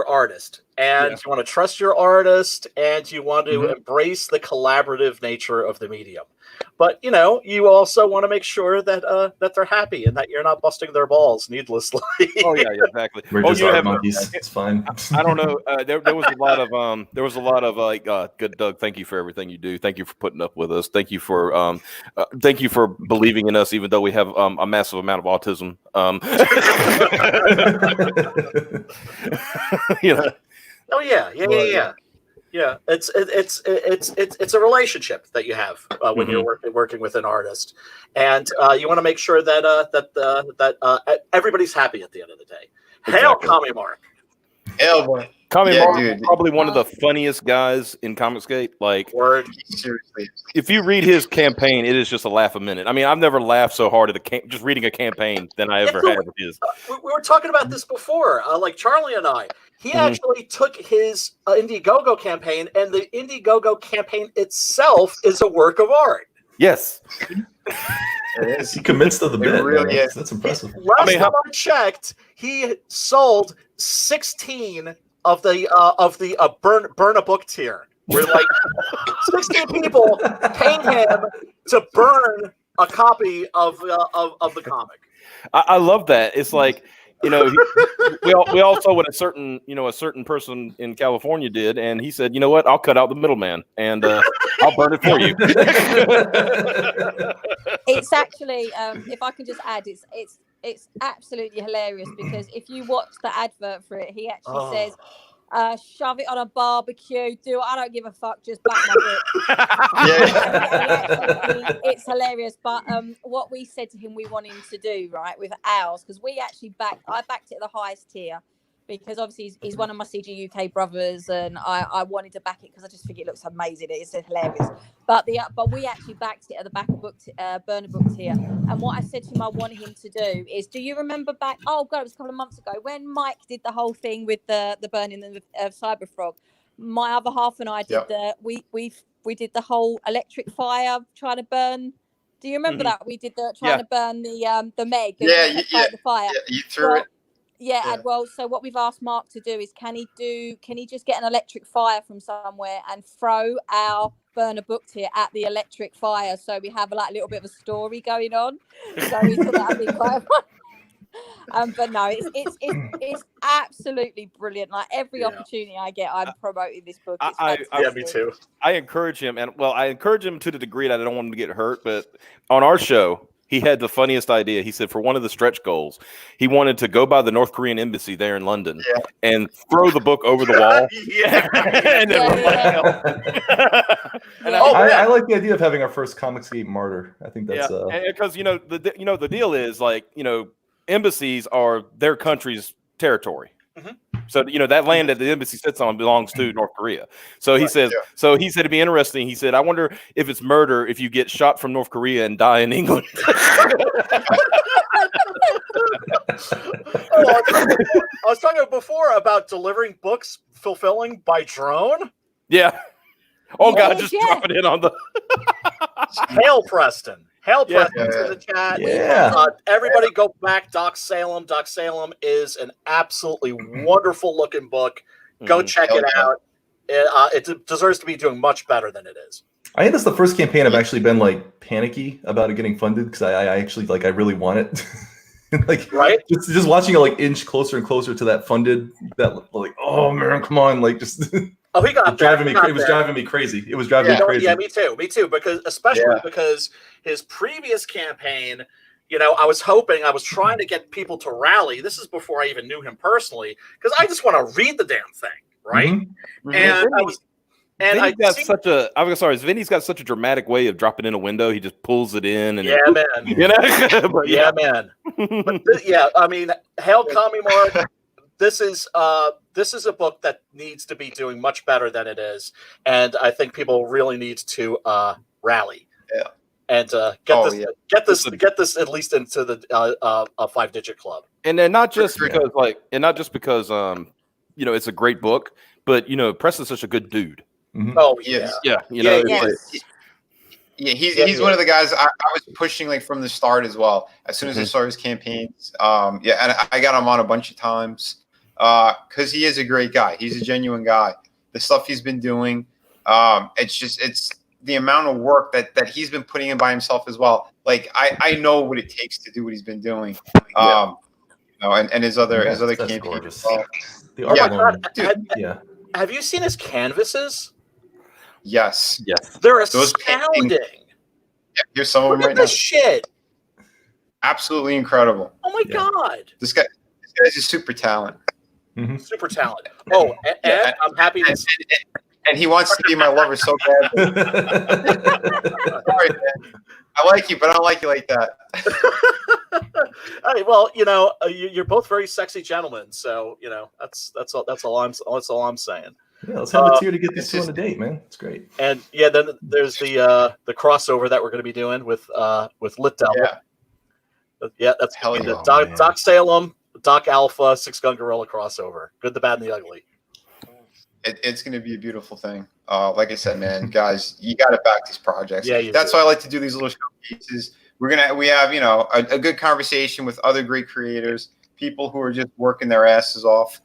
artist, and you want to trust your artist, and you want to embrace the collaborative nature of the medium. But you know, you also want to make sure that that they're happy and that you're not busting their balls needlessly. Oh yeah, exactly. We're just art monkeys. It's fine. I don't know. There was a lot of like, good Doug. Thank you for everything you do. Thank you for putting up with us. Thank you for believing in us, even though we have a massive amount of autism. You know. Oh yeah. Yeah, it's a relationship that you have when you're working with an artist, and you want to make sure that everybody's happy at the end of the day. Exactly. Hail, Commie Mark! Hail, boy! Commie Mark is probably one of the funniest guys in Comicsgate. Like, seriously, if you read his campaign, it is just a laugh a minute. I mean, I've never laughed so hard at just reading a campaign than I ever had with his. We were talking about this before, like Charlie and I. He actually took his Indiegogo campaign, and the Indiegogo campaign itself is a work of art. Yes. It is. He commits to the bit. Really is. That's impressive. Last time I checked, he sold 16 of the burn a book tier. Where like 16 people paid him to burn a copy of the comic. I love that. It's like, you know, we all saw what a certain person in California did, and he said, you know what, I'll cut out the middleman and I'll burn it for you. It's actually, if I can just add, it's absolutely hilarious, because if you watch the advert for it, he actually says, shove it on a barbecue, I don't give a fuck, just back my book. It's hilarious. But what we said to him we want him to do, right, with ours, because I backed it at the highest tier, because obviously he's one of my CG UK brothers, and I wanted to back it because I just think it looks amazing. It's hilarious. But we actually backed it at the back of burner book tier. And what I said to him I wanted him to do is, do you remember back? Oh god, it was a couple of months ago when Mike did the whole thing with the burning of Cyberfrog. My other half and I did we did the whole electric fire trying to burn. Do you remember that we did trying to burn the Meg? The fire. Yeah, you threw it. Yeah, well, so what we've asked Mark to do is, can he just get an electric fire from somewhere and throw our burner book tier at the electric fire, so we have like a little bit of a story going on. So he thought that'd be quite fun. But no, it's absolutely brilliant. Like every opportunity I get, I'm promoting this book. Yeah, me too. I encourage him, and I encourage him to the degree that I don't want him to get hurt. But on our show, he had the funniest idea. He said for one of the stretch goals, he wanted to go by the North Korean embassy there in London and throw the book over the wall. I like the idea of having our first Comicsgate martyr. I think that's because the deal is, like, you know, embassies are their country's territory. So, you know, that land that the embassy sits on belongs to North Korea. So he says, so he said it'd be interesting. He said, I wonder if it's murder if you get shot from North Korea and die in England. I was talking before about delivering books fulfilling by drone. Yeah. Oh God, just drop it in on the Hail Preston. Hail Preston in the chat. Yeah. Everybody go back. Doc Salem. Doc Salem is an absolutely wonderful looking book. Go check it out. It deserves to be doing much better than it is. I think that's the first campaign I've actually been like panicky about it getting funded because I actually like I really want it. Like Right? just watching it like inch closer and closer to that funded, that like, oh man, come on, like just Oh, he got driving me. He got It was there. driving me crazy. It was driving You me know, crazy. yeah, me too. Me too. Because because his previous campaign, you know, I was trying to get people to rally. This is before I even knew him personally, because I just want to read the damn thing, right? Mm-hmm. And I was, and I got such a. I'm sorry. Vinny's got such a dramatic way of dropping in a window. He just pulls it in, and yeah, man, you know. But yeah, man. But yeah, I mean, Hail Kami Mark. This is a book that needs to be doing much better than it is, and I think people really need to rally. Yeah. And get this at least into the 5-digit club. And then not just because you know, it's a great book, but you know, Preston's such a good dude. Mm-hmm. Oh yeah, yeah, you know, he's one of the guys I was pushing like from the start as well. As soon as I saw his campaigns, and I got him on a bunch of times because he is a great guy. He's a genuine guy. The stuff he's been doing, it's the amount of work that he's been putting in by himself as well. Like I know what it takes to do what he's been doing. You know, and his other campaigns. Gorgeous. Well, The art alone, dude, have you seen his canvases? Yes. They're astounding. Yeah, here's some of them Look right at now. this shit. Absolutely incredible. Oh my god. This guy's a super talent. Mm-hmm. Super talent. Oh, and I'm happy to and he wants to be my lover so bad. Sorry, man. I like you, but I don't like you like that. All right, well, you know, you're both very sexy gentlemen, so you know that's all I'm saying. Yeah, let's have a tier to get these two on a date, man. It's great. And yeah, then there's the crossover that we're going to be doing with Lit Devil. Yeah, that's Hell yeah, Doc Salem, Doc Alpha, Six Gun Gorilla crossover. Good, the bad, and the ugly. It's going to be a beautiful thing. Like I said, man, guys, you got to back these projects. Yeah, that's why I like to do these little showcases. We have, you know, a good conversation with other great creators, people who are just working their asses off.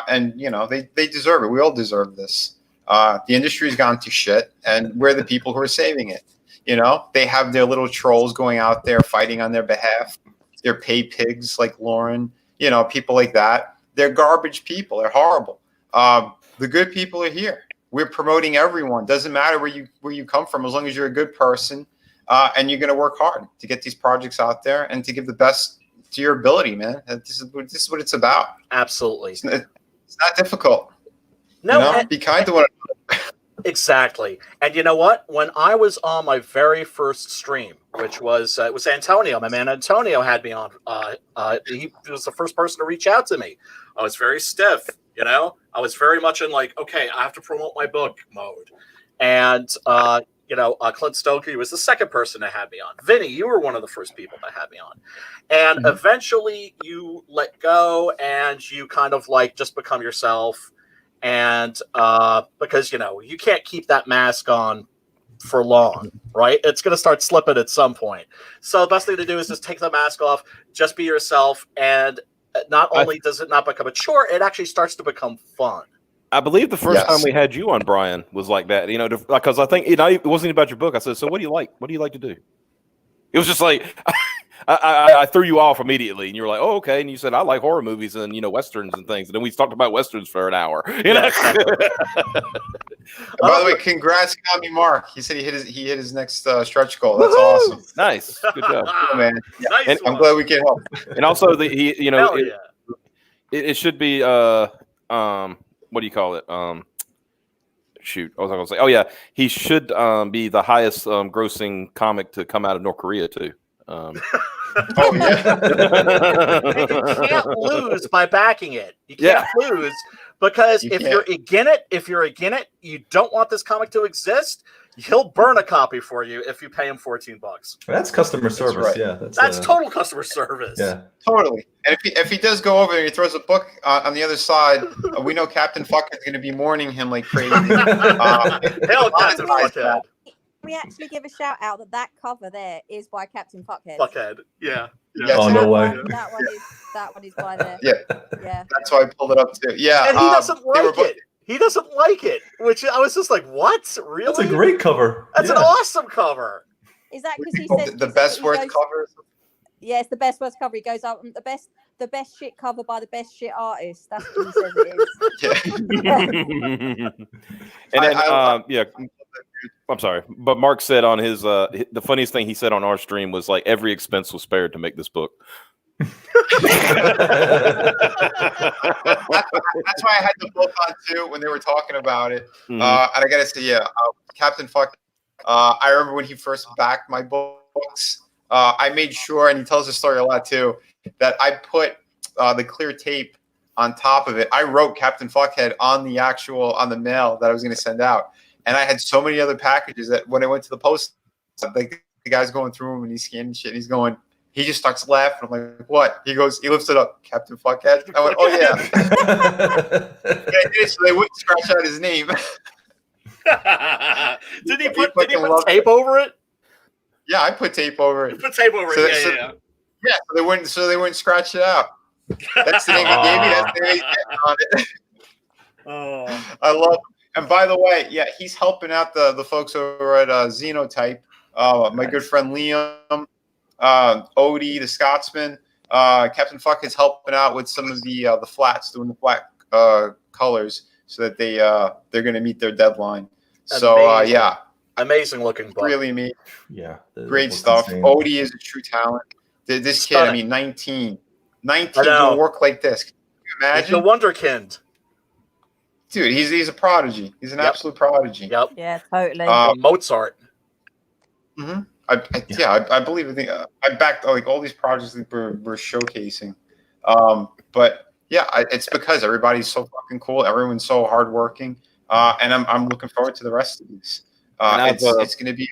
And you know, they deserve it. We all deserve this. The industry's gone to shit, and we're the people who are saving it. You know, they have their little trolls going out there fighting on their behalf. They're pay pigs like Lauren, you know, people like that. They're garbage people. They're horrible. The good people are here. We're promoting everyone. Doesn't matter where you come from, as long as you're a good person and you're going to work hard to get these projects out there and to give the best to your ability, man. This is what it's about. Absolutely. It's not difficult. No, you know? Be kind to one another. Exactly. And you know what? When I was on my very first stream, which was it was Antonio, my man Antonio had me on. He was the first person to reach out to me. I was very stiff, you know. I was very much in like, okay, I have to promote my book mode. And you know, Clint Stoker was the second person that had me on. Vinny, you were one of the first people that had me on. And eventually you let go and you kind of like just become yourself. And because, you know, you can't keep that mask on for long, right? It's going to start slipping at some point. So the best thing to do is just take the mask off, just be yourself. And not only does it not become a chore, it actually starts to become fun. I believe the first time we had you on, Brian, was like that. You know, because I think, you know, it wasn't about your book. I said, so what do you like? What do you like to do? It was just like, I threw you off immediately, and you were like, "Oh, okay." And you said, "I like horror movies and, you know, westerns and things." And then we talked about westerns for an hour. You know. By the way, congrats, Kami Mark. He said he hit his next stretch goal. That's awesome. Nice, good job, man. Yeah. Nice and I'm glad we can help. And also, you know, Hell it should be what do you call it? Shoot, I was going to say. Oh yeah, he should be the highest grossing comic to come out of North Korea too. Oh yeah. And you can't lose by backing it. You can't lose because if you're against it, you don't want this comic to exist. He'll burn a copy for you if you pay him $14. That's customer service. Right. Yeah, that's total customer service. Yeah, totally. And if he does go over there, he throws a book on the other side. We know Captain Fuck is going to be mourning him like crazy. Hell, Captain Fuckhead. We actually give a shout out that cover there is by Captain Fuckhead. Fuckhead, yeah. Oh no way. That one is by there. Yeah. That's why I pulled it up too. Yeah, and he doesn't like it. he doesn't like it, which I was just like, what? Really? That's a great cover. That's an awesome cover. Is that because he says the best worst cover? Yeah, it's the best worst cover. He goes up the best shit cover by the best shit artist. That's what he says it is. Yeah. And then, yeah, I'm sorry, but Mark said on his the funniest thing he said on our stream was like every expense was spared to make this book. That's why I had the book on too when they were talking about it. And I gotta say, yeah, Captain Fuck. I remember when he first backed my books. I made sure, and he tells the story a lot too, that I put the clear tape on top of it. I wrote Captain Fuckhead on the mail that I was going to send out, and I had so many other packages that when I went to the post, like the guy's going through them and he's scanning shit, and he's going. He just starts laughing. I'm like, what? He goes, he lifts it up, Captain Fuckhead. I went, oh yeah. So they wouldn't scratch out his name. Did he put tape over it? Yeah, I put tape over it. You put tape over it. Yeah, so they wouldn't scratch it out. That's the name he gave me. That's the name he's getting on it. Oh, I love him. And by the way, yeah, he's helping out the folks over at Xenotype. My good friend Liam, Odie, the Scotsman, Captain Fuck is helping out with some of the flats, doing the flat colors, so that they're going to meet their deadline. So yeah, amazing looking book. Really amazing. Yeah, great stuff. Insane. Odie is a true talent. This kid, I mean, 19 doing work like this. Can you imagine? He's the wonderkind. Dude, he's a prodigy. He's an absolute prodigy. Yep. Yeah, totally. Mozart. Mm-hmm. I believe. I think I backed like all these projects that we're showcasing. But yeah, it's because everybody's so fucking cool. Everyone's so hardworking, and I'm looking forward to the rest of these. It's going to be.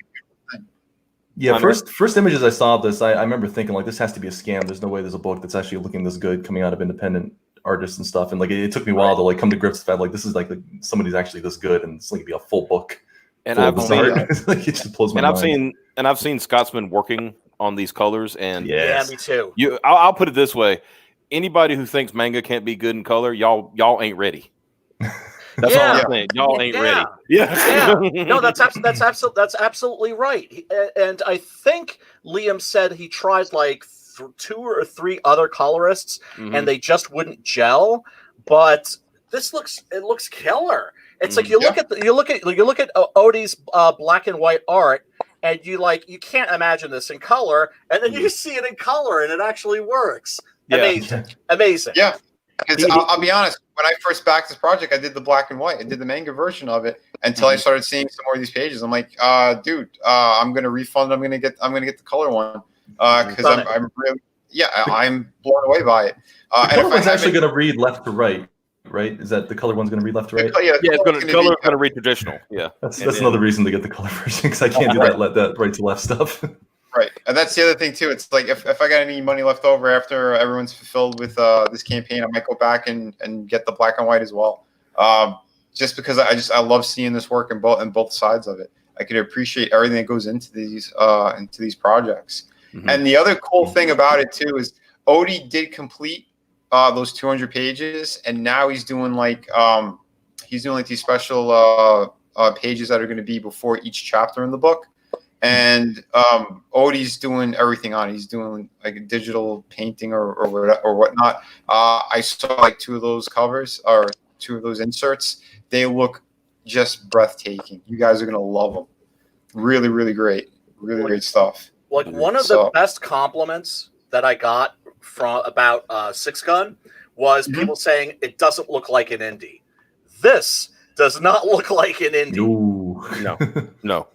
Yeah, first images I saw of this, I remember thinking like this has to be a scam. There's no way there's a book that's actually looking this good coming out of independent artists and stuff. And like it took me a while to like come to grips with that. Like this is like somebody's actually this good, and it's like be a full book. And I've seen, like, it just blows my mind. I've seen Scotsman working on these colors, and yeah, me too. I'll put it this way: anybody who thinks manga can't be good in color, y'all ain't ready. That's all I'm saying. Y'all ain't ready. Yeah. No, that's absolutely right. And I think Liam said he tried like 2 or 3 other colorists, and they just wouldn't gel. But this looks killer. It's like you look at Odie's black and white art, and you can't imagine this in color, and then you see it in color, and it actually works. Yeah. Amazing. Yeah. Because I'll be honest, when I first backed this project, I did the black and white. I did the manga version of it until I started seeing some more of these pages. I'm like, dude, I'm gonna refund. I'm gonna get the color one because I'm really I'm blown away by it. The color one's actually gonna read left to right. Right? Is that the color one's going to read left to right? Yeah, it's going to read traditional. Yeah, that's another reason to get the color version because I can't do that right to left stuff. Right, and that's the other thing too. It's like if I got any money left over after everyone's fulfilled with this campaign, I might go back and get the black and white as well. Just because I love seeing this work in both sides of it. I could appreciate everything that goes into these projects. And the other cool thing about it too is Odie did complete those 200 pages, and now he's doing like these special pages that are going to be before each chapter in the book. And Odie's doing everything on it. He's doing like a digital painting or whatnot. I saw like 2 of those covers or 2 of those inserts. They look just breathtaking. You guys are going to love them. Really, really great. Really great stuff. Like one of the best compliments that I got from about Six Gun was people saying it doesn't look like an indie. This does not look like an indie. No.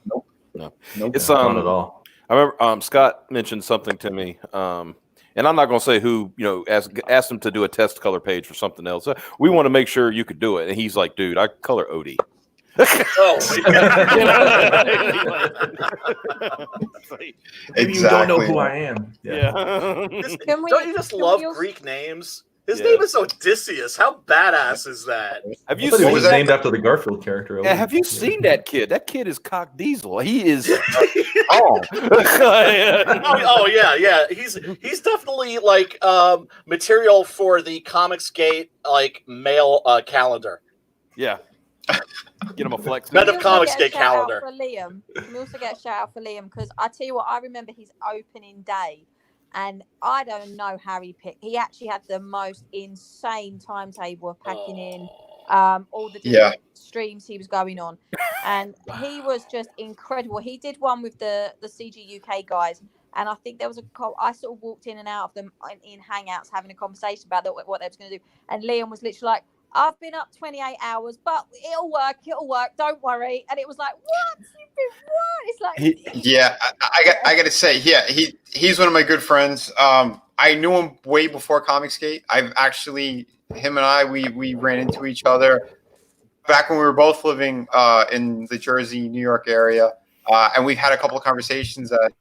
It's not at all. I remember Scott mentioned something to me, and I'm not going to say who. Asked him to do a test color page for something else. We want to make sure you could do it, and he's like, "Dude, I color Odie." Maybe you don't know who I am. Don't you just love Greek names? His name is Odysseus. How badass is that? Have you seen? He was named after the Garfield character. Yeah, have you seen that kid? That kid is cock diesel. He is. Oh yeah. He's definitely like material for the Comicsgate like mail calendar. Yeah. Get him a flex. Men Can of we also Comics get a Day shout out calendar. for Liam? Can we also get a shout out for Liam? Because I tell you what, I remember his opening day, and I don't know how he picked. He actually had the most insane timetable of packing in all the different streams he was going on, and he was just incredible. He did one with the CG UK guys, and I think there was I sort of walked in and out of them in Hangouts having a conversation about what they was going to do, and Liam was literally like, I've been up 28 hours, but it'll work, don't worry. And it was like, what? You've been what? It's like, yeah, I got to say, yeah, he's one of my good friends. I knew him way before Comicsgate. I've actually, him and I, we ran into each other back when we were both living in the Jersey, New York area. And we've had a couple of conversations at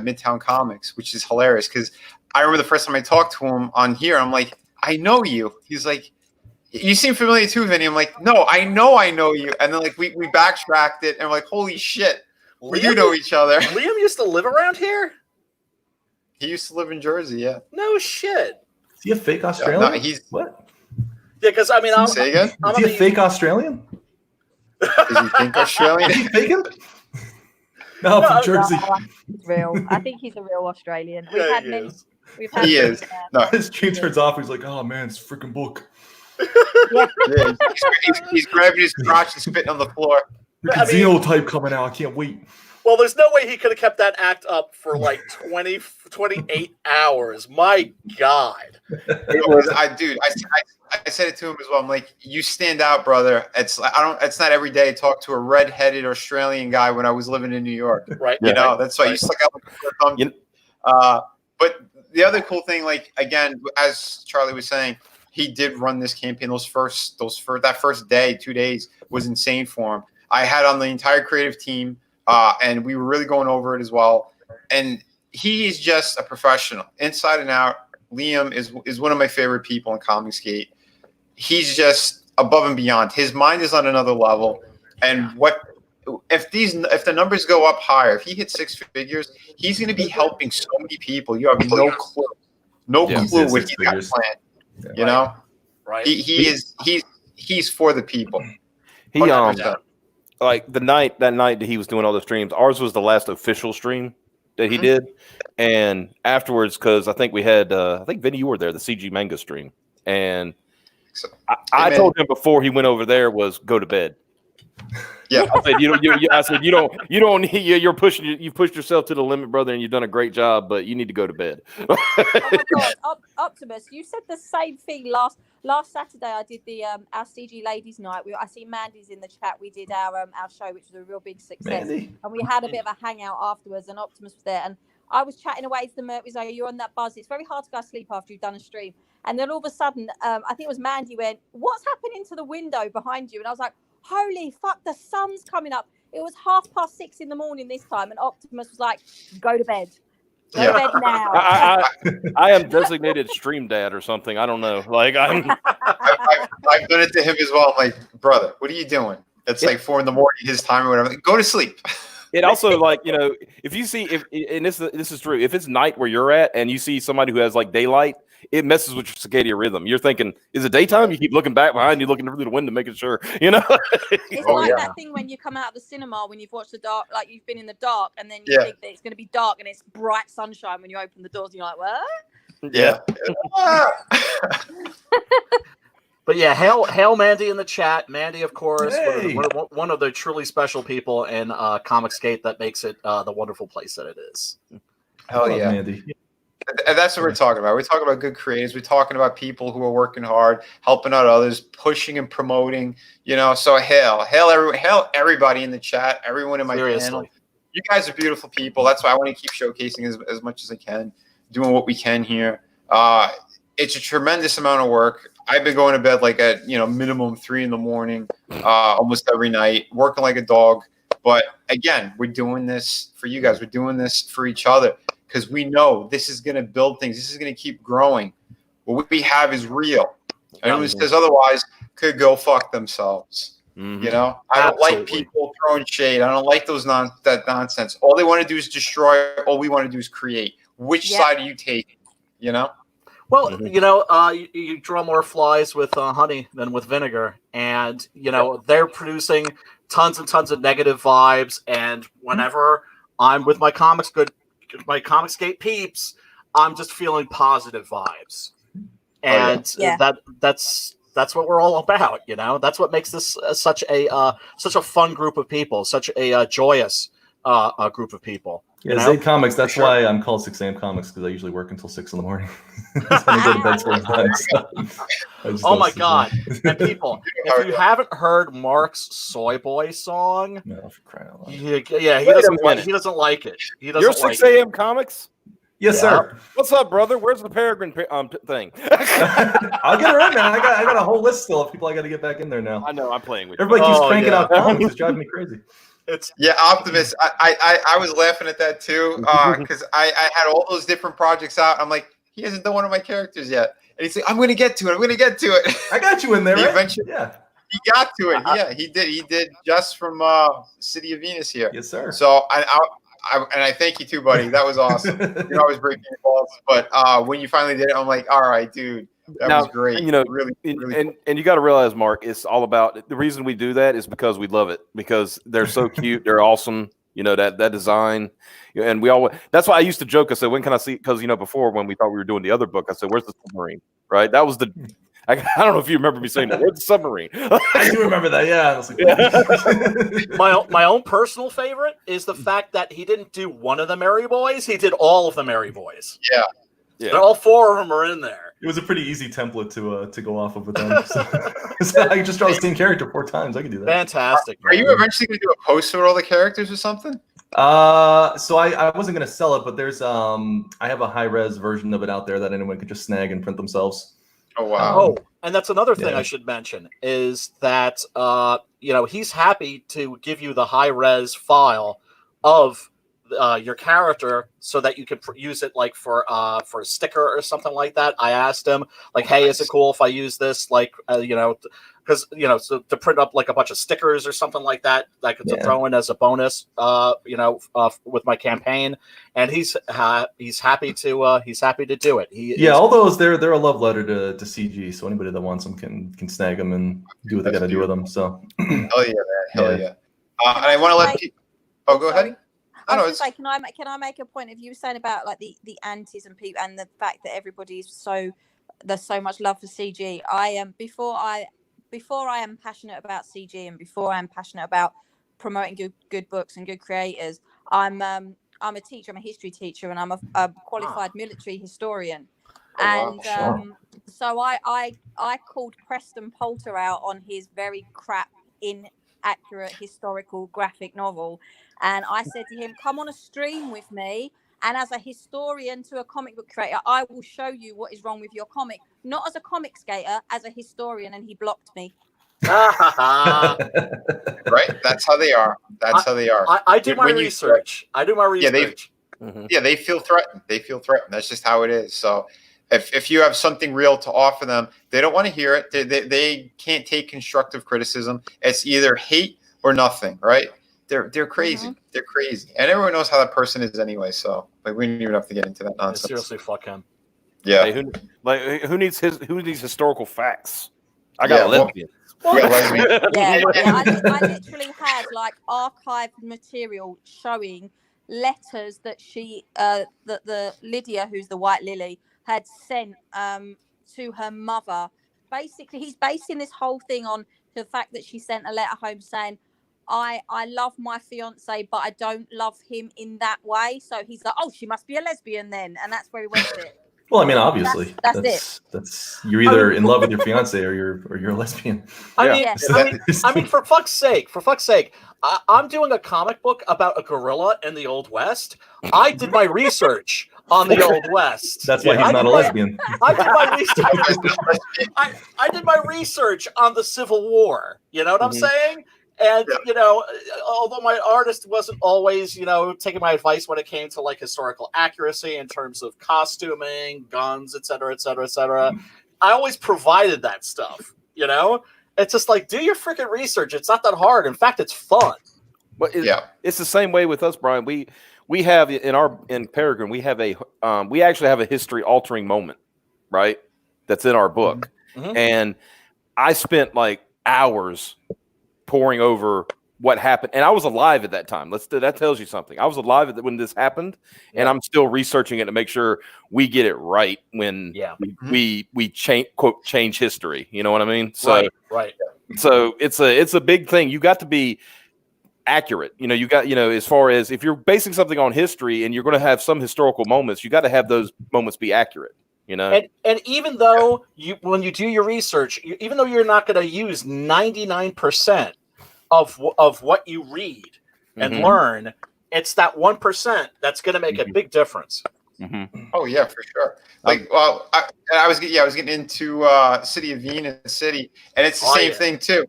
Midtown Comics, which is hilarious because I remember the first time I talked to him on here, I'm like, I know you. He's like, you seem familiar too, Vinny. I'm like, no, I know you. And then like we backtracked it and we're like, holy shit, we do know each other. Liam used to live around here? He used to live in Jersey, yeah. No shit. Is he a fake Australian? No, he's what? Yeah, because I mean, say again? Is he a fake Australian? Is he think Australian? Is he faking? No, from Jersey. no, he's real. I think he's a real Australian. We've Yeah, had he many. is. We've had He many, is. No. His stream turns off. He's like, oh man, it's a freaking book. Yeah, he's grabbing his crotch and spitting on the floor. Freaking Xenotype coming out. I can't wait. Well, there's no way he could have kept that act up for like 28 hours. My God. It was, I said it to him as well. I'm like, you stand out, brother. It's not every day I talk to a red-headed Australian guy when I was living in New York. Right. You know, that's why you stuck out like a sore thumb. But the other cool thing, like again, as Charlie was saying, he did run this campaign. That first day, 2 days was insane for him. I had on the entire creative team, and we were really going over it as well. And he is just a professional, inside and out. Liam is one of my favorite people in Comicsgate. He's just above and beyond. His mind is on another level. And if the numbers go up higher, if he hits six figures, he's going to be helping so many people. You have no clue, clue what he's got planned. You know, right? He's for the people. He 100%. Like that night that he was doing all the streams. Ours was the last official stream that he did, and afterwards, because I think we had, I think Vinny, you were there, the CG manga stream, and I told him before he went over there was go to bed. Yeah, I said you've pushed yourself to the limit, brother, and you've done a great job, but you need to go to bed. Oh my God, Optimus, you said the same thing last Saturday. I did the our CG Ladies Night. I see Mandy's in the chat. We did our show, which was a real big success, Mandy. and we had a bit of a hangout afterwards. And Optimus was there, and I was chatting away to the Murphys. Like, you're on that buzz. It's very hard to go to sleep after you've done a stream. And then all of a sudden, I think it was Mandy went, "What's happening to the window behind you?" And I was like, holy fuck, the sun's coming up. It was 6:30 in the morning this time, and Optimus was like, go to bed. Go to bed now. I am designated stream dad or something. I don't know. Like I've done it to him as well. I'm like, brother, what are you doing? It's like 4 a.m, his time or whatever. Like, go to sleep. It also, like, you know, if you see and this is true, if it's night where you're at and you see somebody who has like daylight, it messes with your circadian rhythm. You're thinking, is it daytime? You keep looking back behind you, looking through the window, making sure, you know. It's like that thing when you come out of the cinema when you've watched the dark, like you've been in the dark, and then you think that it's going to be dark and it's bright sunshine when you open the doors, and you're like, what? Yeah. But yeah, hail Mandy in the chat. Mandy, of course, Hey. one of the truly special people in Comicsgate that makes it the wonderful place that it is. Hell Love yeah. Mandy. And that's what we're talking about. We're talking about good creators. We're talking about people who are working hard, helping out others, pushing and promoting. You know, so hail everybody in the chat, everyone in my panel. You guys are beautiful people. That's why I want to keep showcasing as much as I can, doing what we can here. It's a tremendous amount of work. I've been going to bed like at minimum 3 a.m, almost every night, working like a dog. But again, we're doing this for you guys. We're doing this for each other because we know this is going to build things. This is going to keep growing. What we have is real. Anyone who says otherwise could go fuck themselves. Mm-hmm. You know, I don't like people throwing shade. I don't like that nonsense. All they want to do is destroy. All we want to do is create. Which side are you taking? You know. Well, you draw more flies with honey than with vinegar, and they're producing tons and tons of negative vibes. And whenever I'm with my my Comicsgate peeps, I'm just feeling positive vibes, and that's what we're all about. That's what makes this such a fun group of people, such a joyous group of people. Yeah, Zaid Comics. That's why I'm called 6 a.m. Comics, because I usually work until 6 in the morning. I go to bed till 9. Oh my god! And people, if you haven't heard Mark's Soy Boy song, no, for crying out loud. He doesn't like it. He doesn't. You're 6 a.m. Comics. Yes, sir. What's up, brother? Where's the Peregrine thing? I'll get her in, man. I got a whole list still of people I got to get back in there now. I know. I'm playing with everybody. Keeps cranking out comics. It's driving me crazy. Optimus. I was laughing at that too because I had all those different projects out. I'm like, he hasn't done one of my characters yet, and he's like, I'm going to get to it. I got you in there. Right? Eventually, he got to it. He did just from City of Venus here. Yes, sir. So I thank you too, buddy. That was awesome. You're always breaking your balls, but when you finally did it, I'm like, all right, dude. That was great. Really and you got to realize, Mark, it's all about the reason we do that is because we love it, because they're so cute, they're awesome. That design, and that's why I used to joke. I said, when can I see? Because before, when we thought we were doing the other book, I said, where's the submarine? Right? That was I don't know if you remember me saying that. Where's the submarine? I do remember that. Yeah. My own personal favorite is the fact that he didn't do one of the Merry Boys; he did all of the Merry Boys. Yeah. All 4 of them are in there. It was a pretty easy template to go off of with them. So I could just draw the same character 4 times. I could do that. Fantastic. Are you eventually going to do a poster with all the characters or something? So I wasn't going to sell it, but there's I have a high res version of it out there that anyone could just snag and print themselves. Oh wow. And that's another thing I should mention is that he's happy to give you the high res file of your character so that you can use it like for a sticker or something like that. I asked him like, hey, is it cool if I use this because to print up like a bunch of stickers or something like that I could throw in as a bonus with my campaign, and he's happy to do it. All those they're a love letter to CG, so anybody that wants them can snag them and do what they got to do with them. So hell yeah, man. Hell yeah. And I want to let people go ahead. I was just like, can I make a point of you saying about like the antis and people and the fact that there's so much love for CG. I am before I am passionate about CG and before I am passionate about promoting good books and good creators, I'm a teacher. I'm a history teacher, and I'm a qualified military historian. So I called Preston Poulter out on his very crap inaccurate historical graphic novel. And I said to him, come on a stream with me. And as a historian to a comic book creator, I will show you what is wrong with your comic. Not as a comic skater, as a historian. And he blocked me. Right? That's how they are. I do my research. They feel threatened. That's just how it is. So if you have something real to offer them, they don't want to hear it. They can't take constructive criticism. It's either hate or nothing, right? They're crazy. Mm-hmm. They're crazy, and everyone knows how that person is anyway. So we don't even have to get into that nonsense. Seriously, fuck him. Yeah. Who needs historical facts? I got a lesbian. I literally had like archived material showing letters that the Lydia, who's the White Lily, had sent to her mother. Basically, he's basing this whole thing on the fact that she sent a letter home saying, I love my fiance, but I don't love him in that way. So he's like, oh, she must be a lesbian then. And that's where he went with it. Well, I mean, obviously, that's it. That's you're either in love with your fiance or you're a lesbian. I mean, for fuck's sake, I'm doing a comic book about a gorilla in the Old West. I did my research on the Old West. That's why he's not a lesbian. I did my research. I did my research on the Civil War. You know what I'm saying? And, although my artist wasn't always, taking my advice when it came to like historical accuracy in terms of costuming, guns, et cetera, I always provided that stuff, It's just like, do your freaking research. It's not that hard. In fact, it's fun. But it's the same way with us, Brian. We have in Peregrine, we actually have a history altering moment. right? That's in our book. Mhm. And I spent like hours poring over what happened, and I was alive at that time. That tells you something. I was alive when this happened, and I'm still researching it to make sure we get it right when we change history. You know what I mean? So right. So it's a big thing. You got to be accurate. You got as far as if you're basing something on history and you're going to have some historical moments, you got to have those moments be accurate. And even though when you do your research, even though you're not going to use 99% of what you read and learn, it's that 1% that's going to make a big difference. Oh yeah, for sure. Like, well, I was getting into City of Venus City, and it's the same thing too.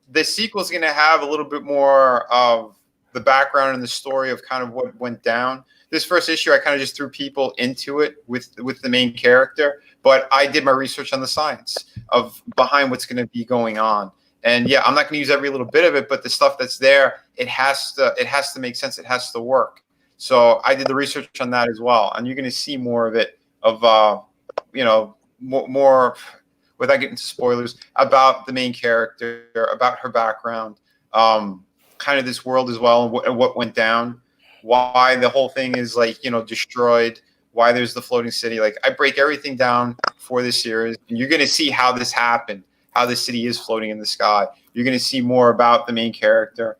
The sequel is going to have a little bit more of the background and the story of kind of what went down. This first issue, I kind of just threw people into it with the main character, but I did my research on the science of behind what's going to be going on. And yeah, I'm not going to use every little bit of it, but the stuff that's there, it has to make sense. It has to work. So I did the research on that as well, and you're going to see more of it, more without getting into spoilers about the main character, about her background, kind of this world as well, and what went down, why the whole thing is destroyed, why there's the floating city. Like, I break everything down for this series, and you're going to see how this happened, how the city is floating in the sky. You're going to see more about the main character,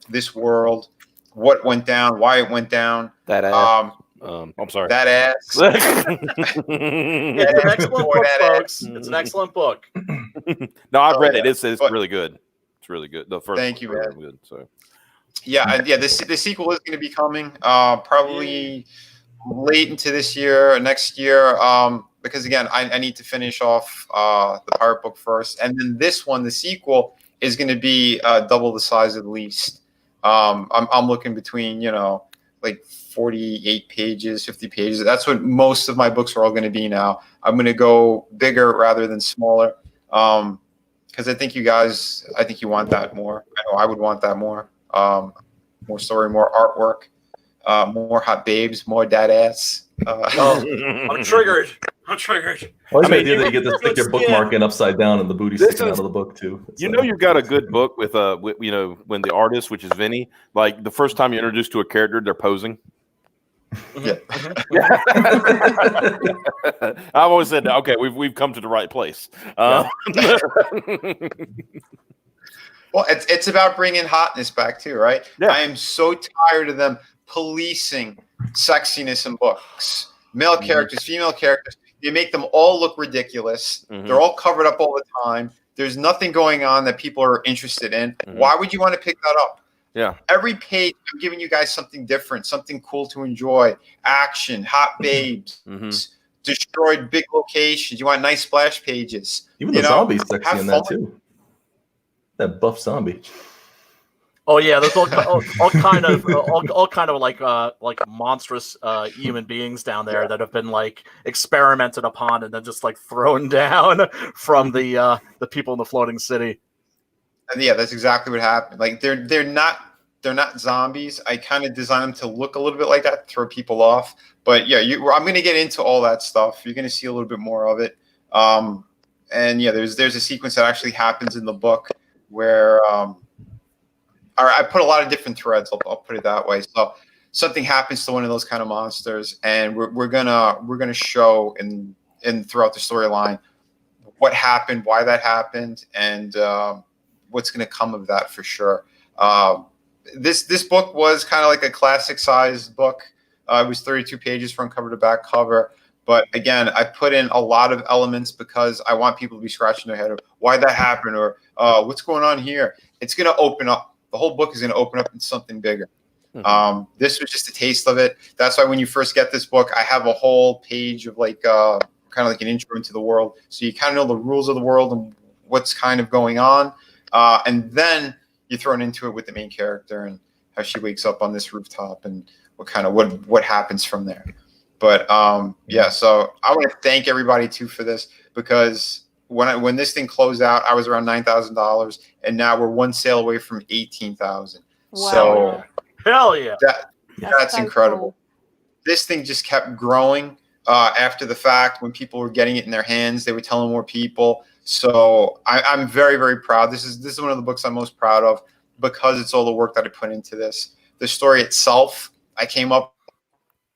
this world, what went down, why it went down. That ass. I'm sorry. That ass. It's an excellent book, folks. It's an excellent book. No, I've read it. It's really good. It's really good. The first. Thank you, man. Really good, so. Yeah. The sequel is going to be coming probably late into this year, next year, because again, I need to finish off the pirate book first, and then this one, the sequel, is going to be double the size at least. I'm looking between like 48 pages, 50 pages. That's what most of my books are all going to be now. I'm going to go bigger rather than smaller, because I think you want that more. I know I would want that more. More story, more artwork, more hot babes, more dad ass. I'm triggered. I like the idea that you get to stick your bookmark in upside down and the booty sticking out of the book too. You've got a good book with when the artist, which is Vinny, like the first time you're introduced to a character, they're posing. Yeah. I've always said, okay, we've come to the right place. Well, it's about bringing hotness back too, right? Yeah. I am so tired of them policing sexiness in books. Male characters, female characters, they make them all look ridiculous. They're all covered up all the time. There's nothing going on that people are interested in. Why would you want to pick that up? Yeah. Every page, I'm giving you guys something different, something cool to enjoy. Action, hot babes, destroyed big locations. You want nice splash pages. Even the zombie's sexy in that too. That buff zombie. Oh yeah, there's all kind of like monstrous human beings down there that have been like experimented upon and then just like thrown down from the people in the floating city. And yeah, that's exactly what happened. Like they're not zombies. I kind of designed them to look a little bit like that, to throw people off. But yeah, I'm going to get into all that stuff. You're going to see a little bit more of it. And yeah, there's a sequence that actually happens in the book where I put a lot of different threads. I'll put it that way. So something happens to one of those kind of monsters, and we're gonna show in throughout the storyline what happened, why that happened, and what's gonna come of that for sure. This book was kind of like a classic sized book. It was 32 pages from cover to back cover. But again, I put in a lot of elements because I want people to be scratching their head of why that happened or what's going on here. It's going to open up. The whole book is going to open up into something bigger. This was just a taste of it. That's why when you first get this book, I have a whole page of like kind of like an intro into the world. So you kind of know the rules of the world and what's kind of going on. And then you're thrown into it with the main character and how she wakes up on this rooftop and what happens from there. But yeah, so I want to thank everybody too for this, because when this thing closed out, I was around $9,000, and now we're one sale away from 18,000. Wow. So hell yeah, that's so incredible. cool. This thing just kept growing. after the fact when people were getting it in their hands. They were telling more people. So I'm very, very proud. This is one of the books I'm most proud of because it's all the work that I put into this. The story itself, I came up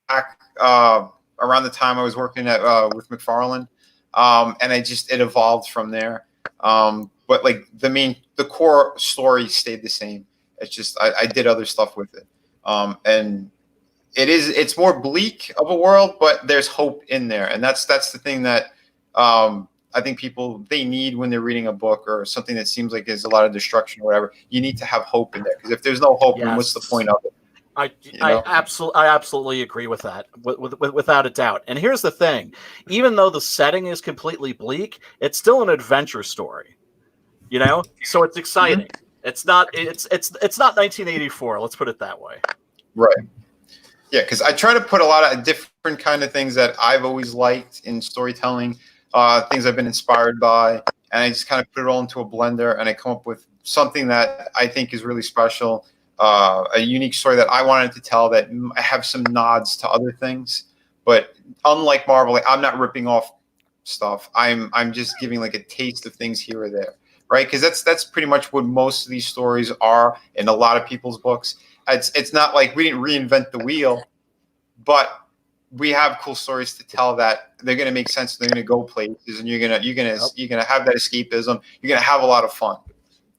back around the time I was working with McFarlane, and it evolved from there. But like the core story stayed the same. It's just I did other stuff with it, and it's more bleak of a world, but there's hope in there, and that's the thing that I think people they need when they're reading a book or something that seems like there's a lot of destruction or whatever. You need to have hope in there, because if there's no hope, then what's the point of it? I absolutely agree with that, without a doubt. And here's the thing: even though the setting is completely bleak, it's still an adventure story. You know, so it's exciting. Mm-hmm. It's not 1984. Let's put it that way. Right. Yeah, because I try to put a lot of different kind of things that I've always liked in storytelling, things I've been inspired by, and I just kind of put it all into a blender, and I come up with something that I think is really special, a unique story that I wanted to tell that have some nods to other things. But unlike Marvel, like, I'm not ripping off stuff. I'm just giving like a taste of things here or there, right? Because that's pretty much what most of these stories are in a lot of people's books. It's not like we didn't reinvent the wheel, but we have cool stories to tell that they're going to make sense. They're going to go places, and you're gonna have that escapism. You're going to have a lot of fun.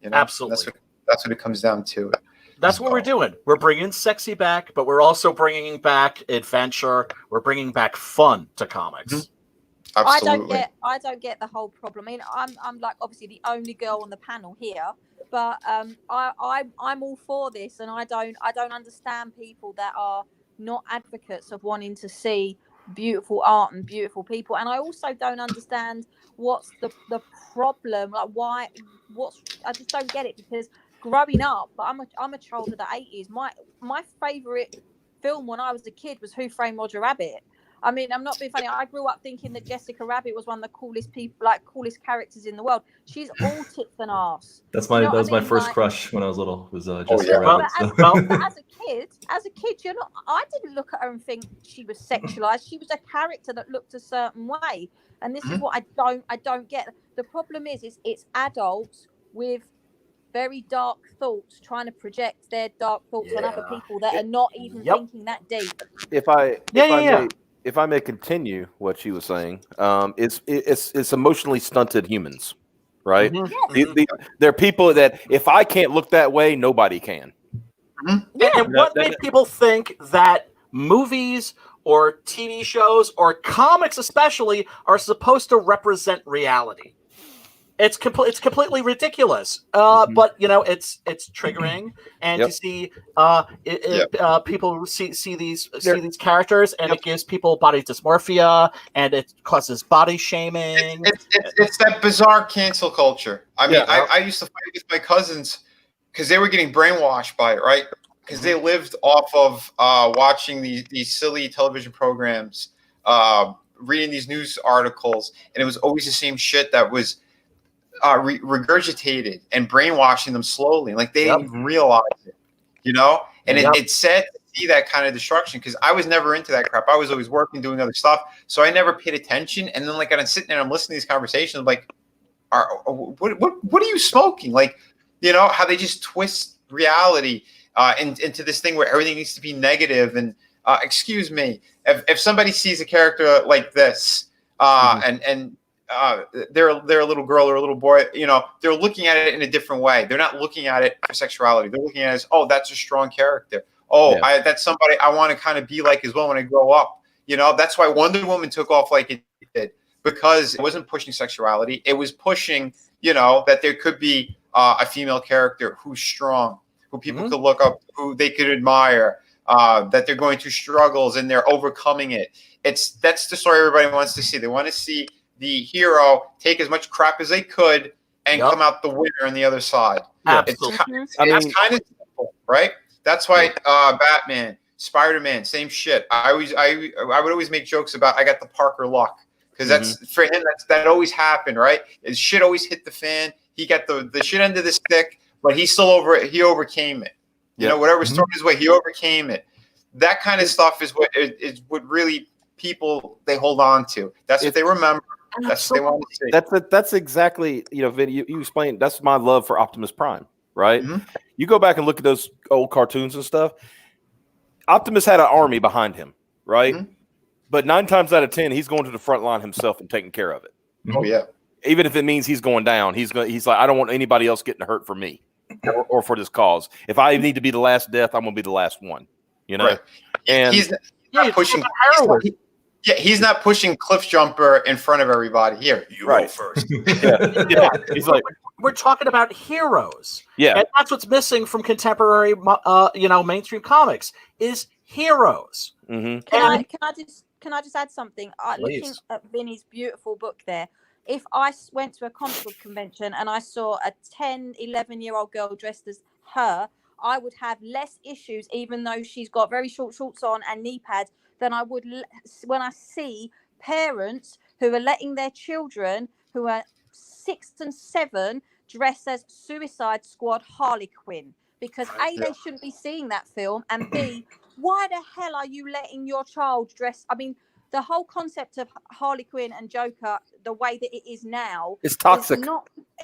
You know? Absolutely. That's what it comes down to. That's what we're doing. We're bringing sexy back, but we're also bringing back adventure. We're bringing back fun to comics. Mm-hmm. Absolutely. I don't get the whole problem. I mean, I'm like obviously the only girl on the panel here, but I'm all for this, and I don't understand people that are not advocates of wanting to see beautiful art and beautiful people. And I also don't understand what's the problem, like I just don't get it, because growing up, I'm a child of the 80s. My favorite film when I was a kid was Who Framed Roger Rabbit. I mean, I'm not being funny. I grew up thinking that Jessica Rabbit was one of the coolest people, like coolest characters in the world. She's all tits and ass. That was my first crush when I was little. Was Jessica Rabbit. But as a kid, you're not. I didn't look at her and think she was sexualized. She was a character that looked a certain way, and this is what I don't get. The problem is it's adults with very dark thoughts trying to project their dark thoughts on other people that are not even thinking that deep. If I may continue what she was saying, it's emotionally stunted humans, right? Mm-hmm. They're people that if I can't look that way, nobody can. Mm-hmm. Yeah. And what made people think that movies or TV shows or comics especially are supposed to represent reality? It's completely ridiculous, but you know it's triggering, and you see people see these characters, and it gives people body dysmorphia, and it causes body shaming. It's that bizarre cancel culture. I mean, I used to fight with my cousins because they were getting brainwashed by it, right? Because they lived off of watching these silly television programs, reading these news articles, and it was always the same shit that was regurgitated and brainwashing them slowly. Like they didn't even realize it, you know? And it's sad to see that kind of destruction, because I was never into that crap. I was always working, doing other stuff. So I never paid attention. And then like I'm sitting there and I'm listening to these conversations, I'm like, what are you smoking? Like, you know, how they just twist reality into this thing where everything needs to be negative. And excuse me, if somebody sees a character like this and they're a little girl or a little boy, you know, they're looking at it in a different way. They're not looking at it for sexuality. They're looking at it as, oh, that's a strong character. Oh, that's somebody I want to kind of be like as well when I grow up. You know, that's why Wonder Woman took off like it did, because it wasn't pushing sexuality. It was pushing, you know, that there could be a female character who's strong, who people could look up, who they could admire, that they're going through struggles and they're overcoming it. That's the story everybody wants to see. They want to see the hero take as much crap as they could and come out the winner on the other side. Absolutely. It's kind of simple, right? That's why Batman, Spider-Man, same shit. I would always make jokes about I got the Parker luck, because that's for him. That always happened, right? His shit always hit the fan. He got the shit end of the stick, but he overcame it. You know, whatever story his way, he overcame it. That kind of stuff is what really people they hold on to. That's what they remember. That's what they want to see. That's exactly, Vinny, you explained. That's my love for Optimus Prime, right? Mm-hmm. You go back and look at those old cartoons and stuff. Optimus had an army behind him, right? Mm-hmm. But 9 times out of 10, he's going to the front line himself and taking care of it. Oh yeah. Even if it means he's going down, he's like, I don't want anybody else getting hurt for me or for this cause. If I need to be the last death, I'm going to be the last one. Right. And he's not pushing. He's not pushing Cliff Jumper in front of everybody. Here, you go first. Yeah. He's like, we're talking about heroes. Yeah, and that's what's missing from contemporary, mainstream comics is heroes. Mm-hmm. Can I just add something? Looking at Vinny's beautiful book there. If I went to a comic book convention and I saw a 10, 11-year-old girl dressed as her, I would have less issues, even though she's got very short shorts on and knee pads, than I would when I see parents who are letting their children who are 6 and 7 dress as Suicide Squad Harley Quinn. Because A, they shouldn't be seeing that film, and B, why the hell are you letting your child dress? I mean, the whole concept of Harley Quinn and Joker, the way that it is now, it's toxic.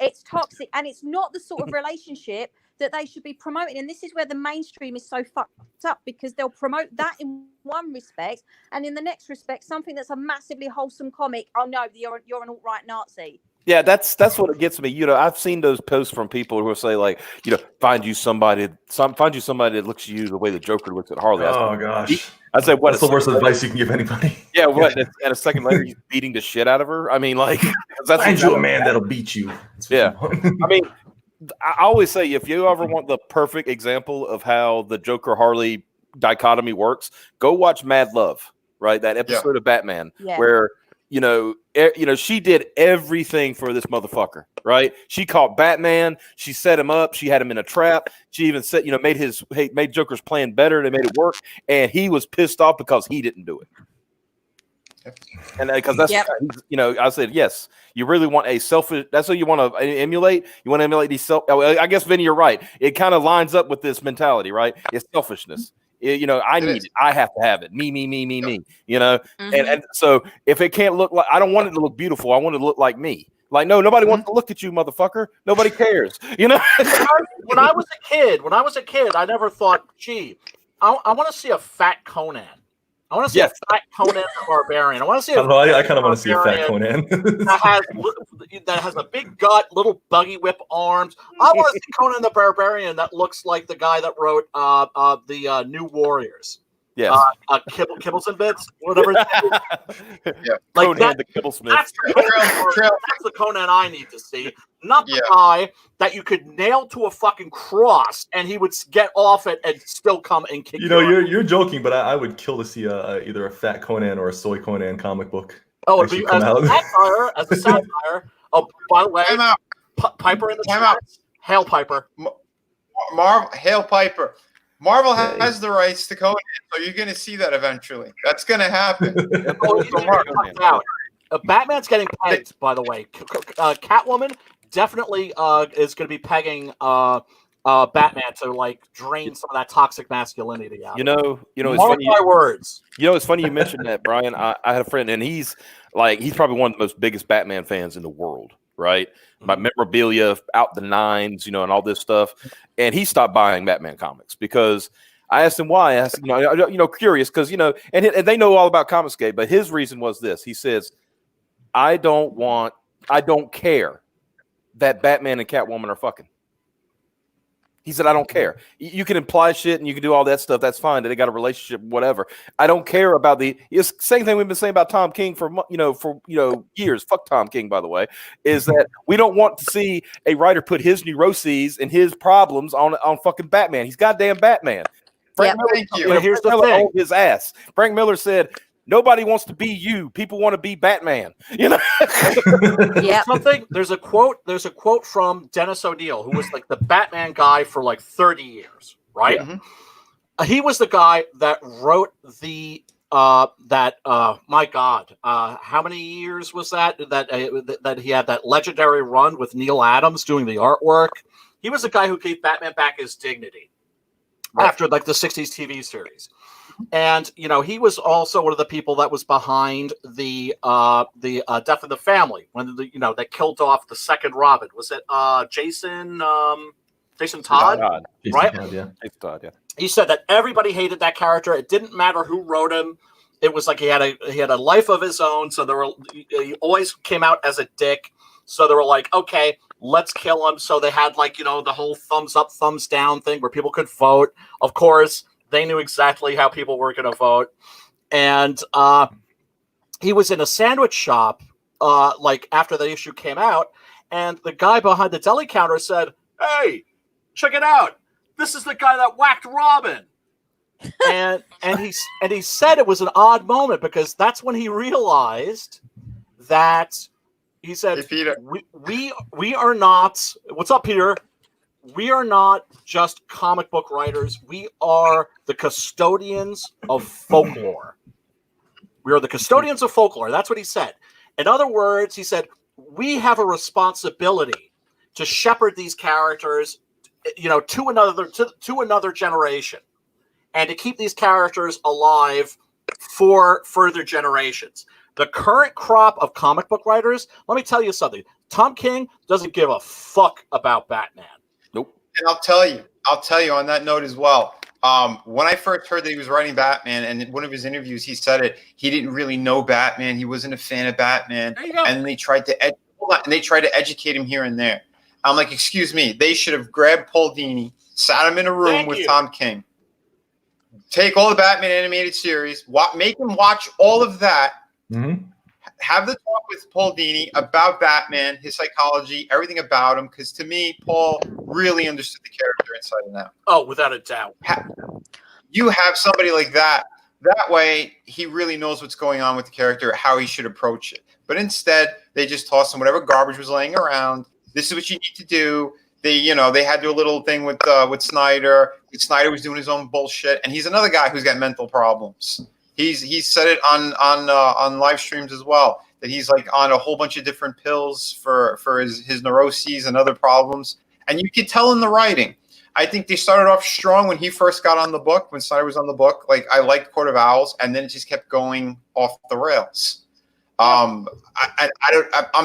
It's toxic, and it's not the sort of relationship that they should be promoting. And this is where the mainstream is so fucked up, because they'll promote that in one respect, and in the next respect, something that's a massively wholesome comic. Oh no, you're an alt-right Nazi. Yeah, that's what it gets me. I've seen those posts from people who say like, find you somebody that looks at you the way the Joker looks at Harley. Gosh. I said, what? That's the worst advice you can give anybody. Yeah, what? And a second later, he's beating the shit out of her. I mean, like, that's find you a man that'll beat you. Yeah. I mean, I always say, if you ever want the perfect example of how the Joker Harley dichotomy works, go watch Mad Love, right? That episode of Batman where she did everything for this motherfucker, right? She caught Batman, she set him up, she had him in a trap, she even said, made Joker's plan better, they made it work, and he was pissed off because he didn't do it. And because that's I said, yes, you really want a selfish, that's what you want to emulate. You want to emulate these I guess, Vinny, you're right. It kind of lines up with this mentality, right? It's selfishness. I need it. I have to have it. Me. Mm-hmm. And so if it can't look like, I don't want it to look beautiful. I want it to look like me. Like, no, nobody wants to look at you, motherfucker. Nobody cares. When I was a kid, I never thought, gee, I want to see a fat Conan. I want to see a fat Conan the Barbarian. I want to see. I kind of want to see a fat Conan that has a big gut, little buggy whip arms. I want to see Conan the Barbarian that looks like the guy that wrote the New Warriors. Yes. Kibbles and Bits, whatever. Like Conan that, the Kibblesmith. That's the Conan I need to see. Not the guy that you could nail to a fucking cross and he would get off it and still come and kick you. You're joking, but I would kill to see either a fat Conan or a soy Conan comic book. Oh, it'd be as a satire. Oh, by the way, Piper in the chat. Hail Piper. Hail Piper. Marvel has the rights to Conan, so you're going to see that eventually. That's going to happen. Batman's getting pegged, by the way. Catwoman definitely is going to be pegging Batman to like drain some of that toxic masculinity out. It's funny. My words. It's funny you mentioned that, Brian. I had a friend, and he's probably one of the most biggest Batman fans in the world. Right, my memorabilia out the nines, and all this stuff, and he stopped buying Batman comics because I asked him why. I asked, curious because and they know all about Comicsgate, but his reason was this: he says, I don't care that Batman and Catwoman are fucking. He said, I don't care. You can imply shit and you can do all that stuff. That's fine. They got a relationship, whatever. I don't care about it's the same thing we've been saying about Tom King for years. Fuck Tom King, by the way, is that we don't want to see a writer put his neuroses and his problems on fucking Batman. He's goddamn Batman. Frank Miller, here's the thing. Owned his ass. Frank Miller said, nobody wants to be you. People want to be Batman. Yeah. There's a quote from Dennis O'Neil, who was like the Batman guy for like 30 years, right? Mm-hmm. He was the guy that wrote the my God, how many years was that he had that legendary run with Neil Adams doing the artwork? He was the guy who gave Batman back his dignity, after like the 60s TV series. And he was also one of the people that was behind the Death of the Family when they killed off the second Robin. Was it Jason Todd? Right? Jason Todd, yeah. He said that everybody hated that character. It didn't matter who wrote him. It was like he had a life of his own. So he always came out as a dick. So they were like, okay, let's kill him. So they had the whole thumbs up, thumbs down thing where people could vote. Of course, they knew exactly how people were going to vote. And he was in a sandwich shop after the issue came out. And the guy behind the deli counter said, "Hey, check it out. This is the guy that whacked Robin." and he said it was an odd moment because that's when he realized that he said, "Hey, Peter, we are not. What's up, Peter? We are not just comic book writers. We are the custodians of folklore. We are the custodians of folklore." That's what he said. In other words, he said, we have a responsibility to shepherd these characters, to another generation, and to keep these characters alive for further generations. The current crop of comic book writers, let me tell you something. Tom King doesn't give a fuck about Batman. Nope. And I'll tell you on that note as well. When I first heard that he was writing Batman, and in one of his interviews he said it, he didn't really know Batman. He wasn't a fan of Batman. There you go. And they tried to educate him here and there. I'm like, excuse me, they should have grabbed Paul Dini, sat him in a room with Tom King, take all the Batman animated series, make him watch all of that. Mm-hmm. Have the talk with Paul Dini about Batman, his psychology, everything about him. Because to me, Paul really understood the character inside and out. Oh, without a doubt. You have somebody like that. That way, he really knows what's going on with the character, how he should approach it. But instead, they just tossed him whatever garbage was laying around. This is what you need to do. They had to do a little thing with Snyder. Snyder was doing his own bullshit, and he's another guy who's got mental problems. He's said it on live streams as well, that he's like on a whole bunch of different pills for his neuroses and other problems. And you could tell in the writing. I think they started off strong when he first got on the book, when Snyder was on the book. Like, I liked Court of Owls, and then it just kept going off the rails. I'm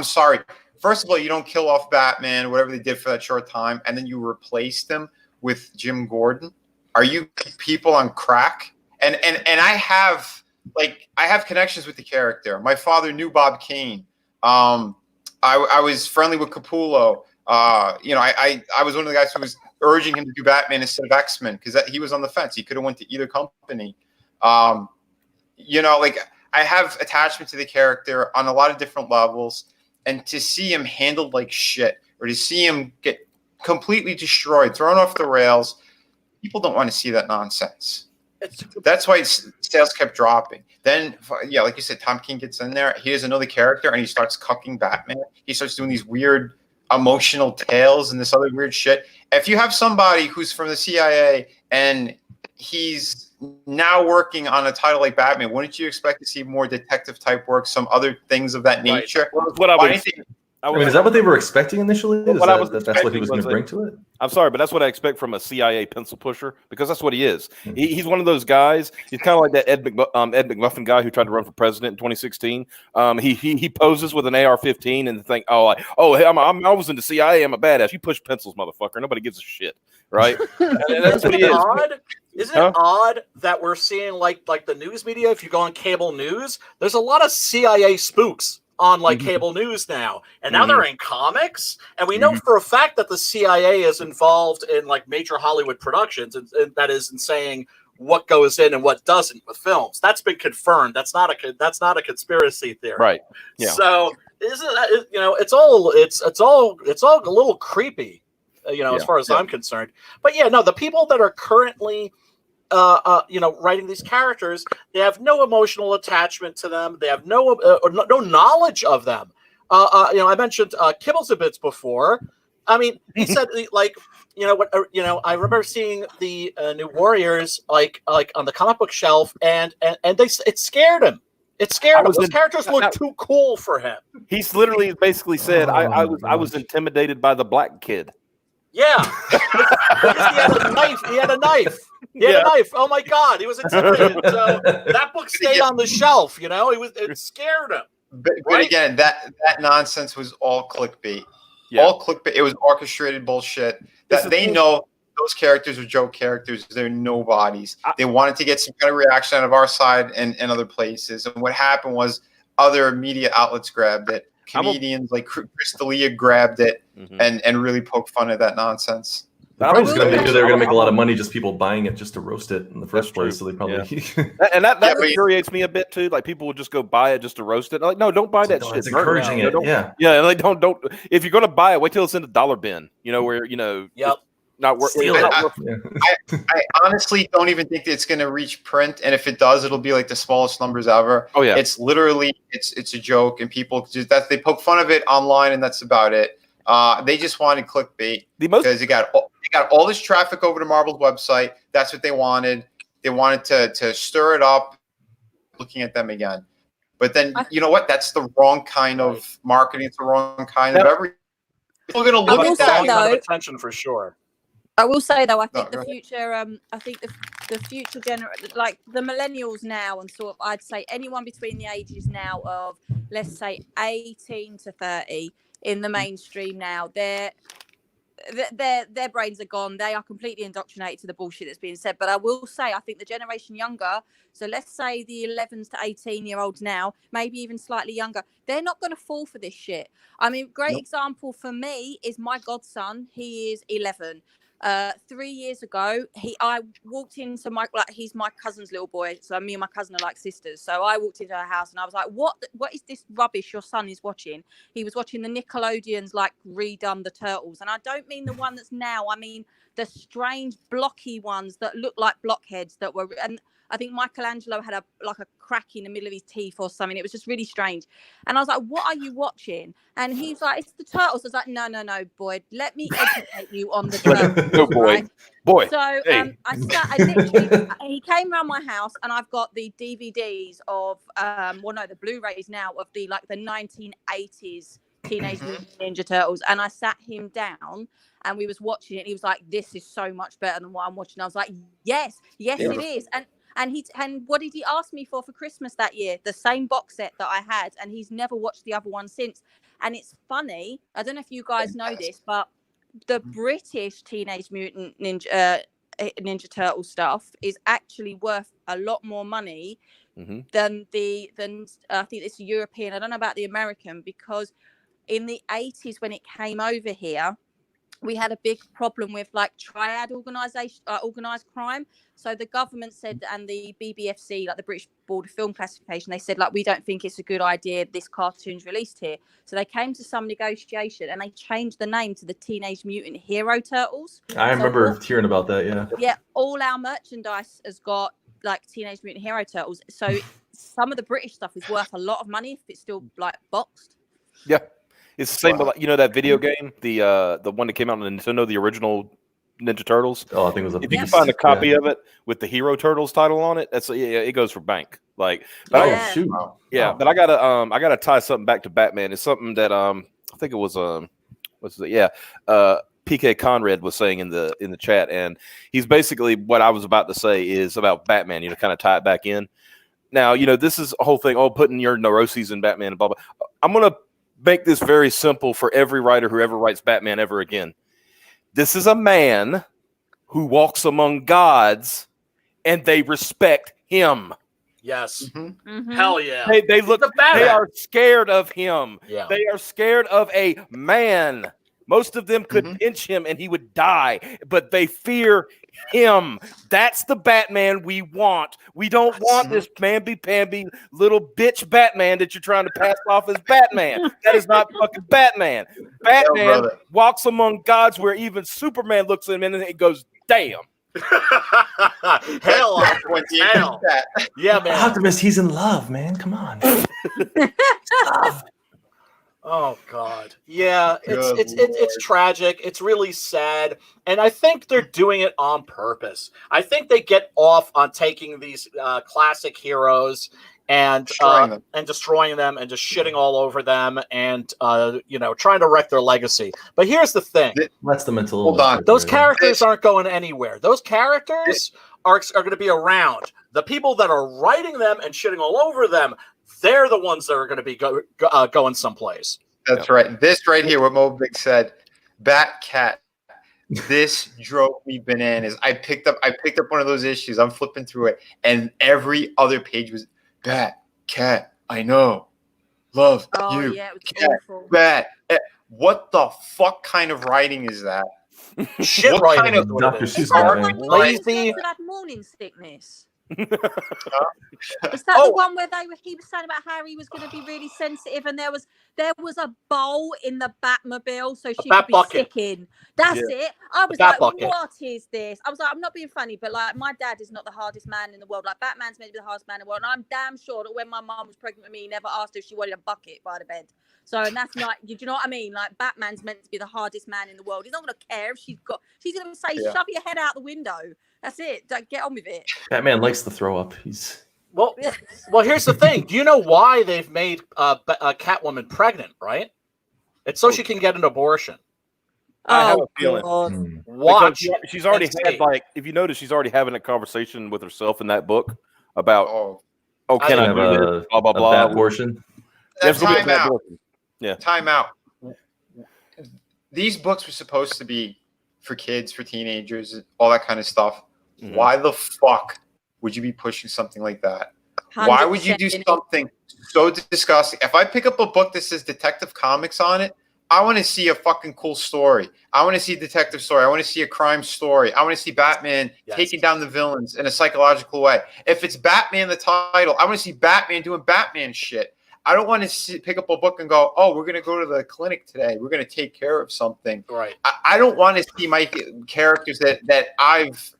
sorry. First of all, you don't kill off Batman, whatever they did for that short time, and then you replaced him with Jim Gordon. Are you people on crack? And I have connections with the character. My father knew Bob Kane. I was friendly with Capullo. I was one of the guys who was urging him to do Batman instead of X-Men because he was on the fence. He could have went to either company. I have attachment to the character on a lot of different levels, and to see him handled like shit, or to see him get completely destroyed, thrown off the rails, people don't want to see that nonsense. That's why sales kept dropping. Then, like you said, Tom King gets in there. He doesn't know the character, and he starts cucking Batman. He starts doing these weird emotional tales and this other weird shit. If you have somebody who's from the CIA and he's now working on a title like Batman, wouldn't you expect to see more detective type work, some other things of that nature? Is that what they were expecting initially? That's what he was going to bring to it? I'm sorry, but that's what I expect from a CIA pencil pusher, because that's what he is. He's one of those guys. He's kind of like that Ed McMuffin guy who tried to run for president in 2016. He poses with an AR-15 and think, hey, I was in the CIA. I'm a badass. You push pencils, motherfucker. Nobody gives a shit, right? That's what he is. Isn't it odd that we're seeing like the news media? If you go on cable news, there's a lot of CIA spooks on cable news now, and now they're in comics, and we know for a fact that the CIA is involved in major Hollywood productions, and that is in saying what goes in and what doesn't with films. That's been confirmed. That's not a conspiracy theory, right? Yeah. So isn't that, it's all a little creepy, as far as I'm concerned. But the people that are currently writing these characters, they have no emotional attachment to them. They have no knowledge of them. I mentioned Kibbles a Bits before. I mean, he said I remember seeing the New Warriors like on the comic book shelf, and it scared him. It scared him. Those characters look too cool for him. He's literally basically said, "I was intimidated by the black kid." Yeah, because he had a knife. He had a knife. He had a knife. Oh my God, he was intimidated. So that book stayed on the shelf. You know, it scared him. But again, that nonsense was all clickbait. Yeah. All clickbait. It was orchestrated bullshit. That they know those characters are joke characters. They're nobodies. They wanted to get some kind of reaction out of our side and other places. And what happened was other media outlets grabbed it. Comedians like Chris D'Elia grabbed it and really poked fun at that nonsense. They're probably going to make a lot of money just people buying it just to roast it in the first place. So they probably and that infuriates me a bit too. Like people will just go buy it just to roast it. Like, no, don't buy that shit. It's encouraging it. Yeah. And like don't. If you're going to buy it, wait till it's in the dollar bin. You know where not worth. I honestly don't even think it's going to reach print, and if it does, it'll be like the smallest numbers ever. Oh yeah, it's literally it's a joke, and people just they poke fun of it online, and that's about it. They just wanted clickbait because it got all this traffic over to Marvel's website. That's what they wanted. They wanted to stir it up, looking at them again. But then you know what? That's the wrong kind of marketing. It's the wrong kind of everything. People are going to look at that. Kind of attention for sure. I will say though, I think the future, the future like the millennials now, and sort of, I'd say anyone between the ages now of, let's say, 18 to 30 in the mainstream now, their brains are gone. They are completely indoctrinated to the bullshit that's being said. But I will say, I think the generation younger, so let's say the 11s to 18-year-olds now, maybe even slightly younger, they're not going to fall for this shit. I mean, great example for me is my godson. He is 11. 3 years ago, I walked into he's my cousin's little boy. So me and my cousin are like sisters. So I walked into her house and I was like, what is this rubbish your son is watching? He was watching the Nickelodeons, like redone the Turtles. And I don't mean the one that's now. I mean the strange blocky ones that look like blockheads that were, and I think Michelangelo had a crack in the middle of his teeth or something. It was just really strange. And I was like, what are you watching? And he's like, it's the Turtles. I was like, no, boy, let me educate you on the Turtles. No, boy. Right? Boy. So I literally, he came around my house and I've got the DVDs of, the Blu-rays now of the 1980s Teenage Mutant Ninja Turtles. And I sat him down and we was watching it. And he was like, this is so much better than what I'm watching. I was like, yes, it is. And what did he ask me for Christmas that year? The same box set that I had, and he's never watched the other one since. And it's funny. I don't know if you guys know this, but the British Teenage Mutant Ninja Turtle stuff is actually worth a lot more money than I think it's European. I don't know about the American, because in the 80s when it came over here, we had a big problem with triad organized crime. So the government said, and the BBFC, the British Board of Film Classification, they said, we don't think it's a good idea this cartoon's released here. So they came to some negotiation and they changed the name to the Teenage Mutant Hero Turtles. I remember hearing about that, yeah. Yeah, all our merchandise has got Teenage Mutant Hero Turtles. So some of the British stuff is worth a lot of money if it's still boxed. Yeah. It's the same, but that video game, the one that came out on Nintendo, the original Ninja Turtles. Oh, I think it was a If you can find a copy of it with the Hero Turtles title on it, it goes for bank. Shoot. Yeah, but I gotta tie something back to Batman. It's something that I think it was PK Conrad was saying in the chat, and he's basically what I was about to say is about Batman. Kind of tie it back in. Now, this is a whole thing. Putting your neuroses in Batman and blah blah. I'm gonna make this very simple for every writer who ever writes Batman ever again. This is a man who walks among gods and they respect him. Yes. Hell yeah. They are scared of him. Yeah. They are scared of a man. Most of them could pinch him and he would die, but they fear him. That's the Batman we want. We don't want this mamby-pamby little bitch Batman that you're trying to pass off as Batman. That is not fucking Batman. Batman walks among gods where even Superman looks at him and it goes, damn. Hell. Yeah, man. Optimus, he's in love, man. Come on. Love. Oh God, yeah, it's tragic. It's really sad, and I think they're doing it on purpose. I think they get off on taking these classic heroes and destroying them and just shitting all over them and trying to wreck their legacy. But here's the thing: that's the mental. Hold on, those characters aren't going anywhere. Those characters are going to be around. The people that are writing them and shitting all over them, they're the ones that are going to be going someplace. That's right. This right here, what Mobig said, Cat. This drove me bananas. I picked up one of those issues. I'm flipping through it, and every other page was Cat. I know, love you. Yeah, it was Cat, awful. What the fuck kind of writing is that? Shit what writing. Kind of Dr. Seuss lazy. That morning sickness. Is that the one where he was saying about how he was going to be really sensitive, and there was a bowl in the Batmobile so she could be sick in. That's it. I was like, what is this? I was like, I'm not being funny, but like, my dad is not the hardest man in the world. Like, Batman's meant to be the hardest man in the world, and I'm damn sure that when my mom was pregnant with me, he never asked her if she wanted a bucket by the bed. So, and that's not, do you know what I mean? Like, Batman's meant to be the hardest man in the world. He's not going to care if she's going to say, shove your head out the window. That's it. Don't get on with it. Batman likes to throw up. Well, here's the thing. Do you know why they've made Catwoman pregnant, right? It's so she can get an abortion. I have a feeling. Watch. She's already had, like, if you notice, she's already having a conversation with herself in that book about, can I do this? Blah, blah, blah. Abortion. Time out. Yeah. Time out. These books were supposed to be for kids, for teenagers, all that kind of stuff. Mm-hmm. Why the fuck would you be pushing something like that? Why would you do something so disgusting? If I pick up a book that says Detective Comics on it, I want to see a fucking cool story. I want to see a detective story. I want to see a crime story. I want to see Batman taking down the villains in a psychological way. If it's Batman, the title, I want to see Batman doing Batman shit. I don't want to pick up a book and go, oh, we're going to go to the clinic today. We're going to take care of something. Right. I don't want to see my characters that I've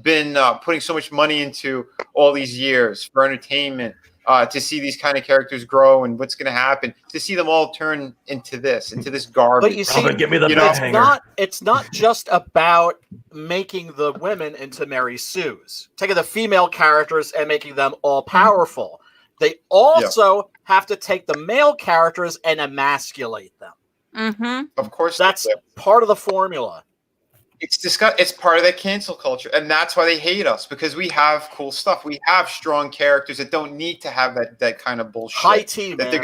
been putting so much money into all these years for entertainment, to see these kind of characters grow and what's going to happen, to see them all turn into this garbage. But you see, give me the it's not just about making the women into Mary Sues, taking the female characters and making them all powerful. They also have to take the male characters and emasculate them. Mm-hmm. Of course, that's part of the formula. It's part of that cancel culture, and that's why they hate us, because we have cool stuff. We have strong characters that don't need to have that kind of bullshit. High tea, that man.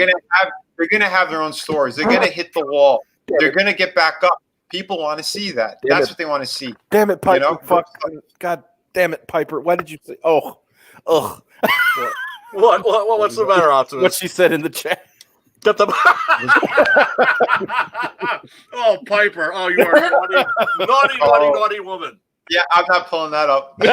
They're gonna have their own stories. They're gonna hit the wall. They're gonna get back up. People want to see that. That's what they want to see. Damn it, Piper! You know? God damn it, Piper! Why did you say? Ugh. What's the matter, Optimus? What she said in the chat. Get the oh, Piper! Oh, you are naughty woman. Yeah, I'm not pulling that up. By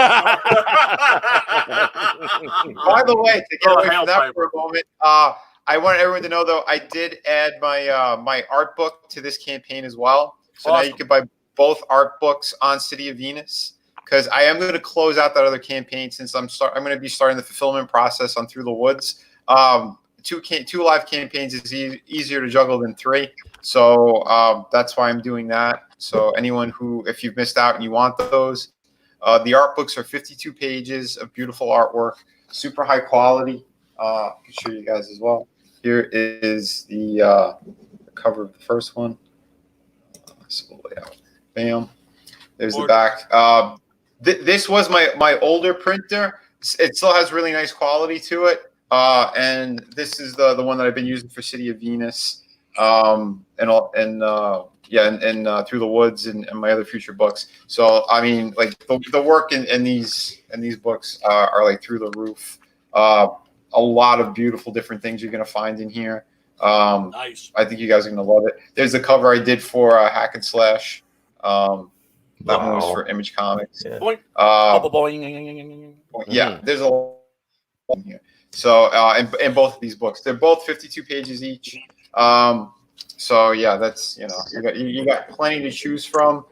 the way, to get away from that for a moment, I want everyone to know, though, I did add my art book to this campaign as well. So now you can buy both art books on City of Venus, because I am going to close out that other campaign since I'm going to be starting the fulfillment process on Through the Woods. Two live campaigns is easier to juggle than three, so that's why I'm doing that. So anyone if you've missed out and you want those, the art books are 52 pages of beautiful artwork, super high quality. I can show you guys as well. Here is the cover of the first one. Bam. There's the back. This was my older printer. It still has really nice quality to it. And this is the one that I've been using for City of Venus, and Through the Woods and my other future books. So I mean, like the work in these books are like through the roof. A lot of beautiful different things you're gonna find in here. Nice. I think you guys are gonna love it. There's the cover I did for Hack and Slash. That one was for Image Comics. Yeah. Yeah, there's a lot in here. So, in both of these books, they're both 52 pages each. So yeah, that's, you got plenty to choose from.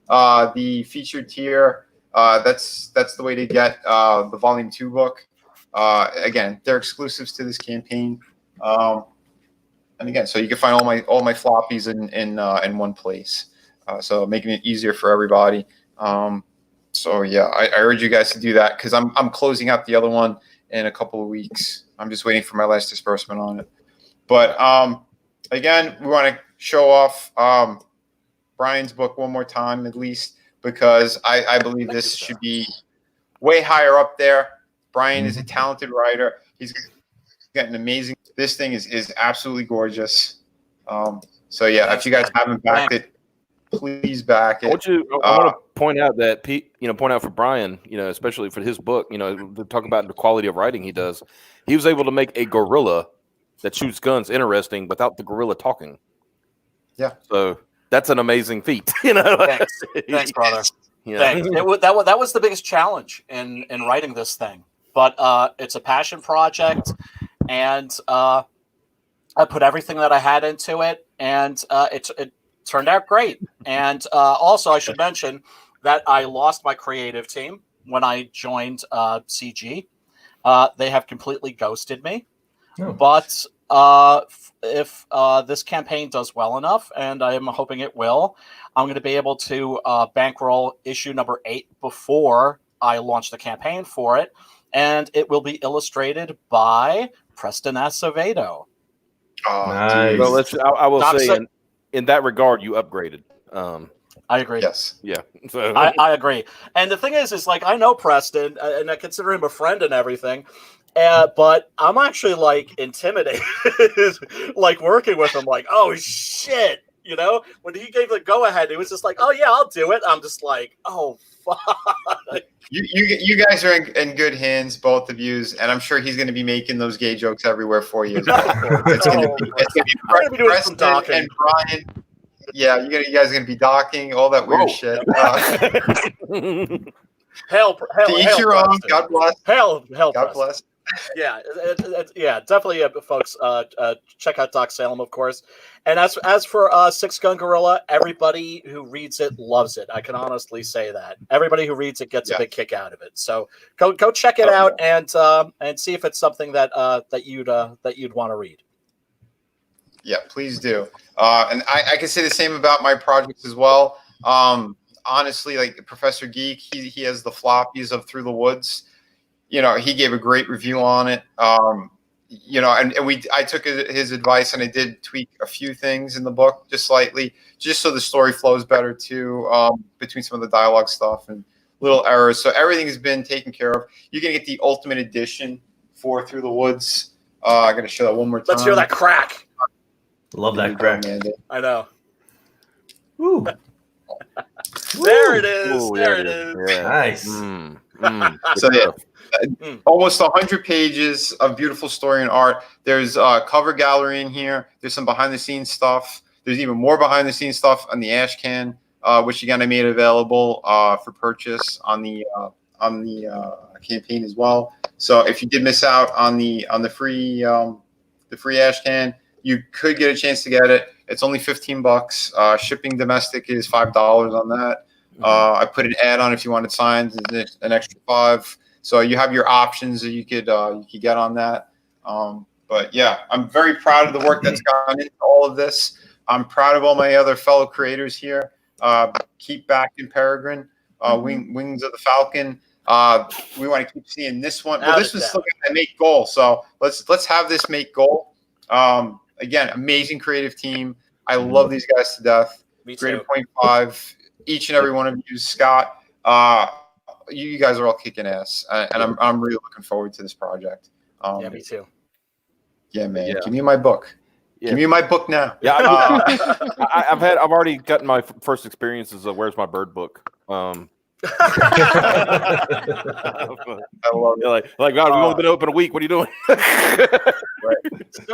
The featured tier, that's the way to get the volume 2 book. Again, they're exclusives to this campaign. And again, so you can find all my floppies in one place. So making it easier for everybody. So yeah, I urge you guys to do that, because I'm closing out the other one in a couple of weeks. I'm just waiting for my last disbursement on it. But again, we want to show off Brian's book one more time, at least, because I believe this should be way higher up there. Brian is a talented writer. He's got an amazing. This thing is absolutely gorgeous. So yeah, if you guys haven't backed it, please back it. I want to point out that point out for Brian, especially for his book, to talk about the quality of writing he does. He was able to make a gorilla that shoots guns interesting without the gorilla talking. Yeah. So that's an amazing feat. Thanks, brother. Yeah. Thanks. That was the biggest challenge in writing this thing, but it's a passion project, and I put everything that I had into it, and it turned out great. And also, I should mention that I lost my creative team when I joined CG. They have completely ghosted me. Oh. But if this campaign does well enough, and I am hoping it will, I'm going to be able to bankroll issue number 8 before I launch the campaign for it. And it will be illustrated by Preston Acevedo. Oh, nice. Well, I will say, in that regard, you upgraded. I agree. Yes. Yeah. So. I agree. And the thing is like, I know Preston, and I consider him a friend and everything. But I'm actually like intimidated, like working with him. Like, oh shit, when he gave the go ahead, he was just like, oh yeah, I'll do it. I'm just like, oh fuck. You guys are in good hands, both of you, and I'm sure he's going to be making those gay jokes everywhere for you. It's going to be Preston and Brian. Yeah, you guys are going to be docking all that weird shit. Hail, to each your own. God bless. Hail, God bless. Yeah, definitely, folks. Check out Doc Salem, of course. And as for Six Gun Gorilla, everybody who reads it loves it. I can honestly say that everybody who reads it gets a big kick out of it. So go check it out and see if it's something that you'd want to read. Yeah, please do. And I can say the same about my projects as well. Honestly, like Professor Geek, he has the floppies of Through the Woods. He gave a great review on it. I took his advice and I did tweak a few things in the book just slightly, just so the story flows better too, between some of the dialogue stuff and little errors. So everything has been taken care of. You're going to get the ultimate edition for Through the Woods. I'm going to show that one more time. Let's hear that crack. Love that crack. I know. Woo. There it is. Ooh, there it is. Yeah. Nice. So yeah. Almost 100 pages of beautiful story and art. There's a cover gallery in here. There's some behind the scenes stuff. There's even more behind the scenes stuff on the ash can, which again I made available for purchase on the campaign as well. So if you did miss out on the free ash can, you could get a chance to get it. It's only $15. Shipping domestic is $5 on that. I put an ad on if you wanted signs, an extra $5. So you have your options that you could get on that. But yeah, I'm very proud of the work that's gone into all of this. I'm proud of all my other fellow creators here. Keep backing Peregrine, Wings of the Falcon. We want to keep seeing this one. Well, this was still a make goal, so let's have this make goal. Again, amazing creative team. I love these guys to death. Grade 0.5. Each and every one of you, Scott. You guys are all kicking ass, and I'm really looking forward to this project. Yeah, me too. Yeah, man. Yeah. Give me my book. Yeah. Give me my book now. Yeah, I've already gotten my first experiences of Where's My Bird book. I love it. Like God, we've only been open a week. What are you doing? Right.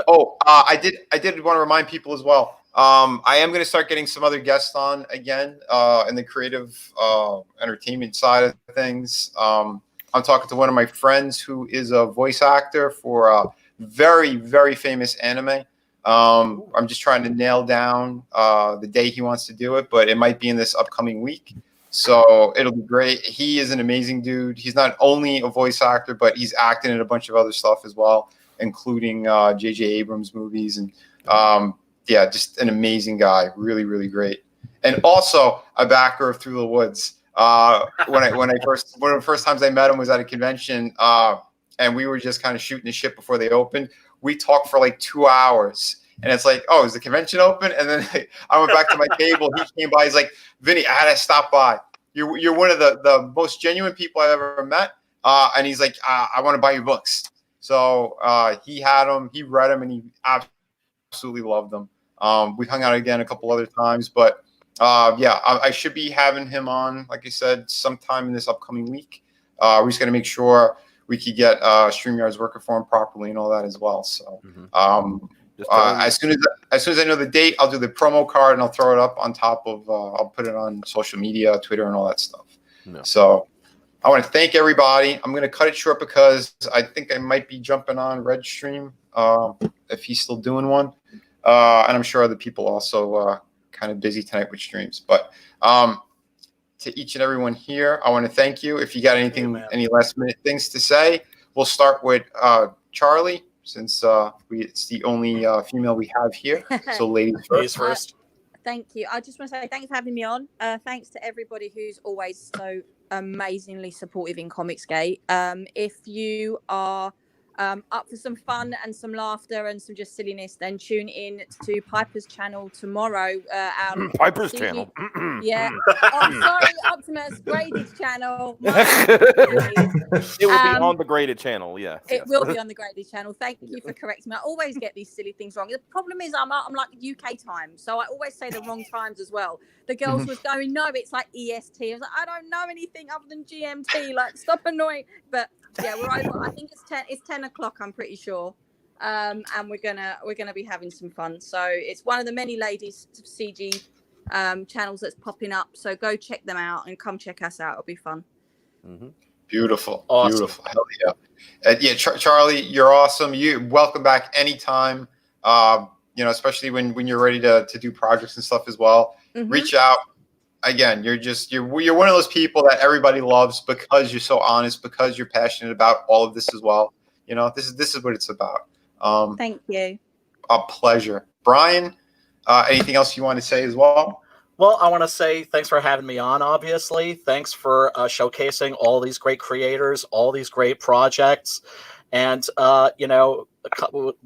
Oh, I did want to remind people as well. I am going to start getting some other guests on again in the creative entertainment side of things. I'm talking to one of my friends who is a voice actor for a very, very famous anime. I'm just trying to nail down the day he wants to do it, but it might be in this upcoming week. So it'll be great. He is an amazing dude. He's not only a voice actor, but he's acting in a bunch of other stuff as well, including J.J. Abrams movies. And yeah, just an amazing guy. Really, really great. And also a backer of Through the Woods. One of the first times I met him was at a convention. and we were just kind of shooting the shit before they opened. We talked for like 2 hours. And it's like, oh, is the convention open? And then I went back to my table. He came by. He's like, Vinny, I had to stop by. You're one of the most genuine people I've ever met. And he's like, I want to buy your books. So he had them. He read them, and he absolutely loved them. We hung out again a couple other times. But, yeah, I should be having him on, like I said, sometime in this upcoming week. We're just going to make sure we could get StreamYard's working for him properly and all that as well. So as soon as I know the date, I'll do the promo card and I'll throw it up on top of. I'll put it on social media, Twitter, and all that stuff. No. So I want to thank everybody. I'm going to cut it short because I think I might be jumping on Red Stream if he's still doing one, and I'm sure other people also kind of busy tonight with streams. But to each and everyone here, I want to thank you. If you got anything, any last minute things to say, we'll start with Charlie. Since it's the only female we have here. So ladies first. Thank you. I just want to say thanks for having me on. Thanks to everybody who's always so amazingly supportive in Comicsgate. If you are up for some fun and some laughter and some just silliness, then tune in to Piper's channel tomorrow. Piper's channel. Yeah. Oh, sorry, Optimus. Graded channel. It will be on the graded channel. Yeah. It will be on the graded channel. Thank you for correcting me. I always get these silly things wrong. The problem is I'm like UK time, so I always say the wrong times as well. The girls was going, no, it's like EST. I was like, I don't know anything other than GMT. Like, stop annoying. But yeah, we're over. I think it's 10 o'clock, I'm pretty sure. And we're gonna be having some fun. So it's one of the many ladies CG channels that's popping up. So go check them out and come check us out. It'll be fun. Beautiful. Awesome. Beautiful. Hell yeah. Yeah, Charlie, you're awesome. You welcome back anytime. Especially when you're ready to do projects and stuff as well. Reach out. Again, you're one of those people that everybody loves because you're so honest, because you're passionate about all of this as well. This is what it's about. Thank you. A pleasure. Brian, anything else you want to say as well? Well, I want to say thanks for having me on, obviously. Thanks for showcasing all these great creators, all these great projects. And,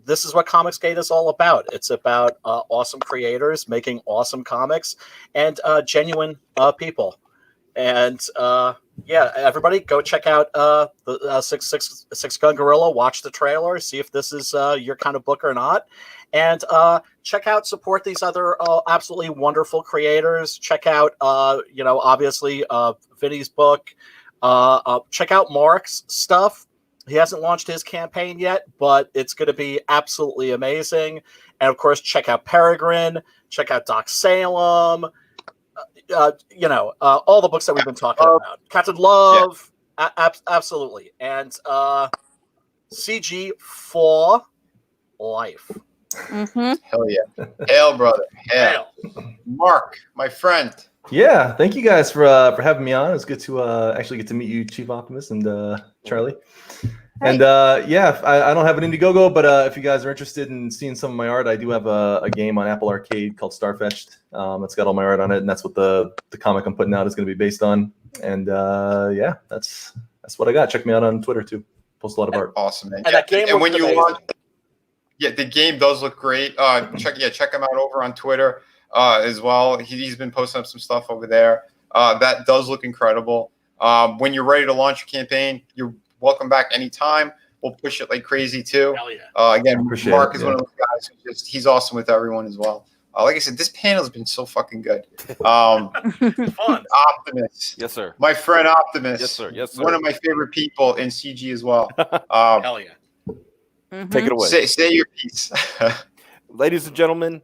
this is what Comicsgate is all about. It's about awesome creators making awesome comics and genuine people. And, everybody go check out the Six Gun Gorilla, watch the trailer, see if this is your kind of book or not. And check out, support these other absolutely wonderful creators. Check out, obviously, Vinny's book. Check out Mark's stuff. He hasn't launched his campaign yet, but it's going to be absolutely amazing. And, of course, check out Peregrine. Check out Doc Salem. All the books that we've been talking about. Captain Love. Yeah. Absolutely. And CG for life. Hell yeah. Hail, brother. Hail. Mark, my friend. Yeah, thank you guys for having me on. It's good to actually get to meet you, Chief Optimus and Charlie. And I don't have an Indiegogo, but if you guys are interested in seeing some of my art, I do have a game on Apple Arcade called Starfetched. It's got all my art on it, and that's what the comic I'm putting out is going to be based on. And that's what I got. Check me out on Twitter too. Post a lot of art. Awesome, man. And that game and when you amazing. launch, the game does look great. Check him out over on Twitter as well. He's been posting up some stuff over there. That does look incredible. When you're ready to launch your campaign, you're welcome back anytime. We'll push it like crazy too. Hell yeah. Again, Mark is one of those guys he's awesome with everyone as well. Like I said, this panel has been so fucking good. Fun. Optimus. Yes, sir. My friend Optimus. Yes, sir. Yes, sir. One of my favorite people in CG as well. Hell yeah. Take it away. Say your piece. Ladies and gentlemen,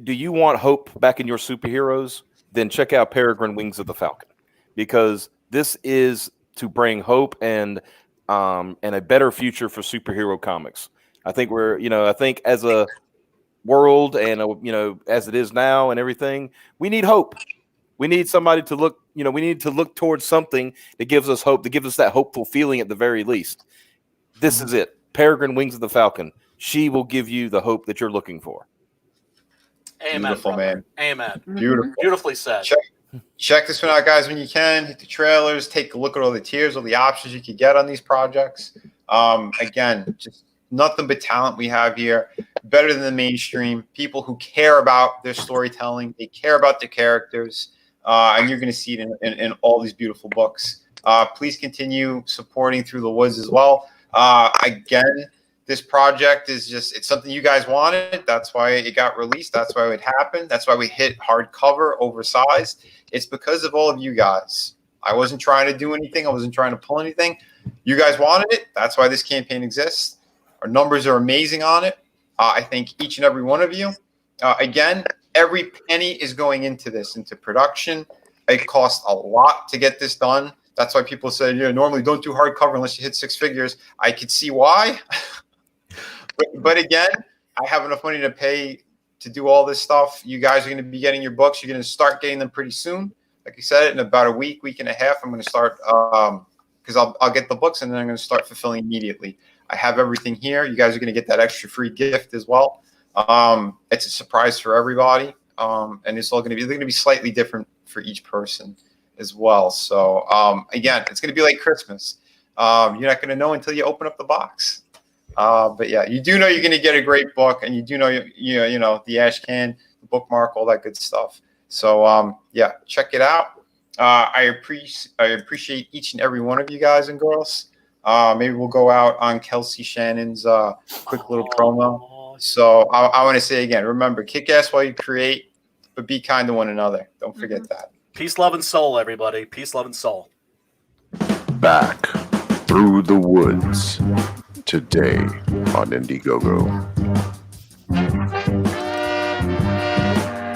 do you want hope back in your superheroes? Then check out Peregrine Wings of the Falcon, because this is to bring hope and a better future for superhero comics. I think I think as a world and as it is now and everything, we need hope. We need somebody to look. We need to look towards something that gives us hope, that gives us that hopeful feeling at the very least. This is it. Peregrine Wings of the Falcon. She will give you the hope that you're looking for. Amen, Beautiful, brother. man. Amen. Beautiful. Beautifully said. Check this one out, guys, when you can. Hit the trailers. Take a look at all the tiers, all the options you could get on these projects. Again, just nothing but talent we have here, better than the mainstream. People who care about their storytelling, they care about their characters, and you're going to see it in all these beautiful books. Please continue supporting Through the Woods as well. Again, this project is it's something you guys wanted. That's why it got released. That's why it happened. That's why we hit hardcover, oversized. It's because of all of you guys. I wasn't trying to do anything. I wasn't trying to pull anything. You guys wanted it. That's why this campaign exists. Our numbers are amazing on it. I thank each and every one of you. Again, every penny is going into this, into production. It costs a lot to get this done. That's why people say, normally don't do hardcover unless you hit 6 figures. I could see why. but again, I have enough money to pay to do all this stuff. You guys are going to be getting your books. You're going to start getting them pretty soon. Like I said, in about a week and a half, I'm going to start because I'll get the books and then I'm going to start fulfilling immediately. I have everything here. You guys are going to get that extra free gift as well. It's a surprise for everybody, and it's all going to be slightly different for each person as well. So again, it's going to be like Christmas. You're not going to know until you open up the box. But yeah, you do know you're going to get a great book, and you do know you know the ash can, the bookmark, all that good stuff. So yeah, check it out. I appreciate each and every one of you guys and girls. Maybe we'll go out on Kelsey Shannon's quick little promo. So I want to say again, remember, kick ass while you create, but be kind to one another. Don't forget that. Peace, love, and soul, everybody. Peace, love, and soul. Back Through the Woods today on Indiegogo.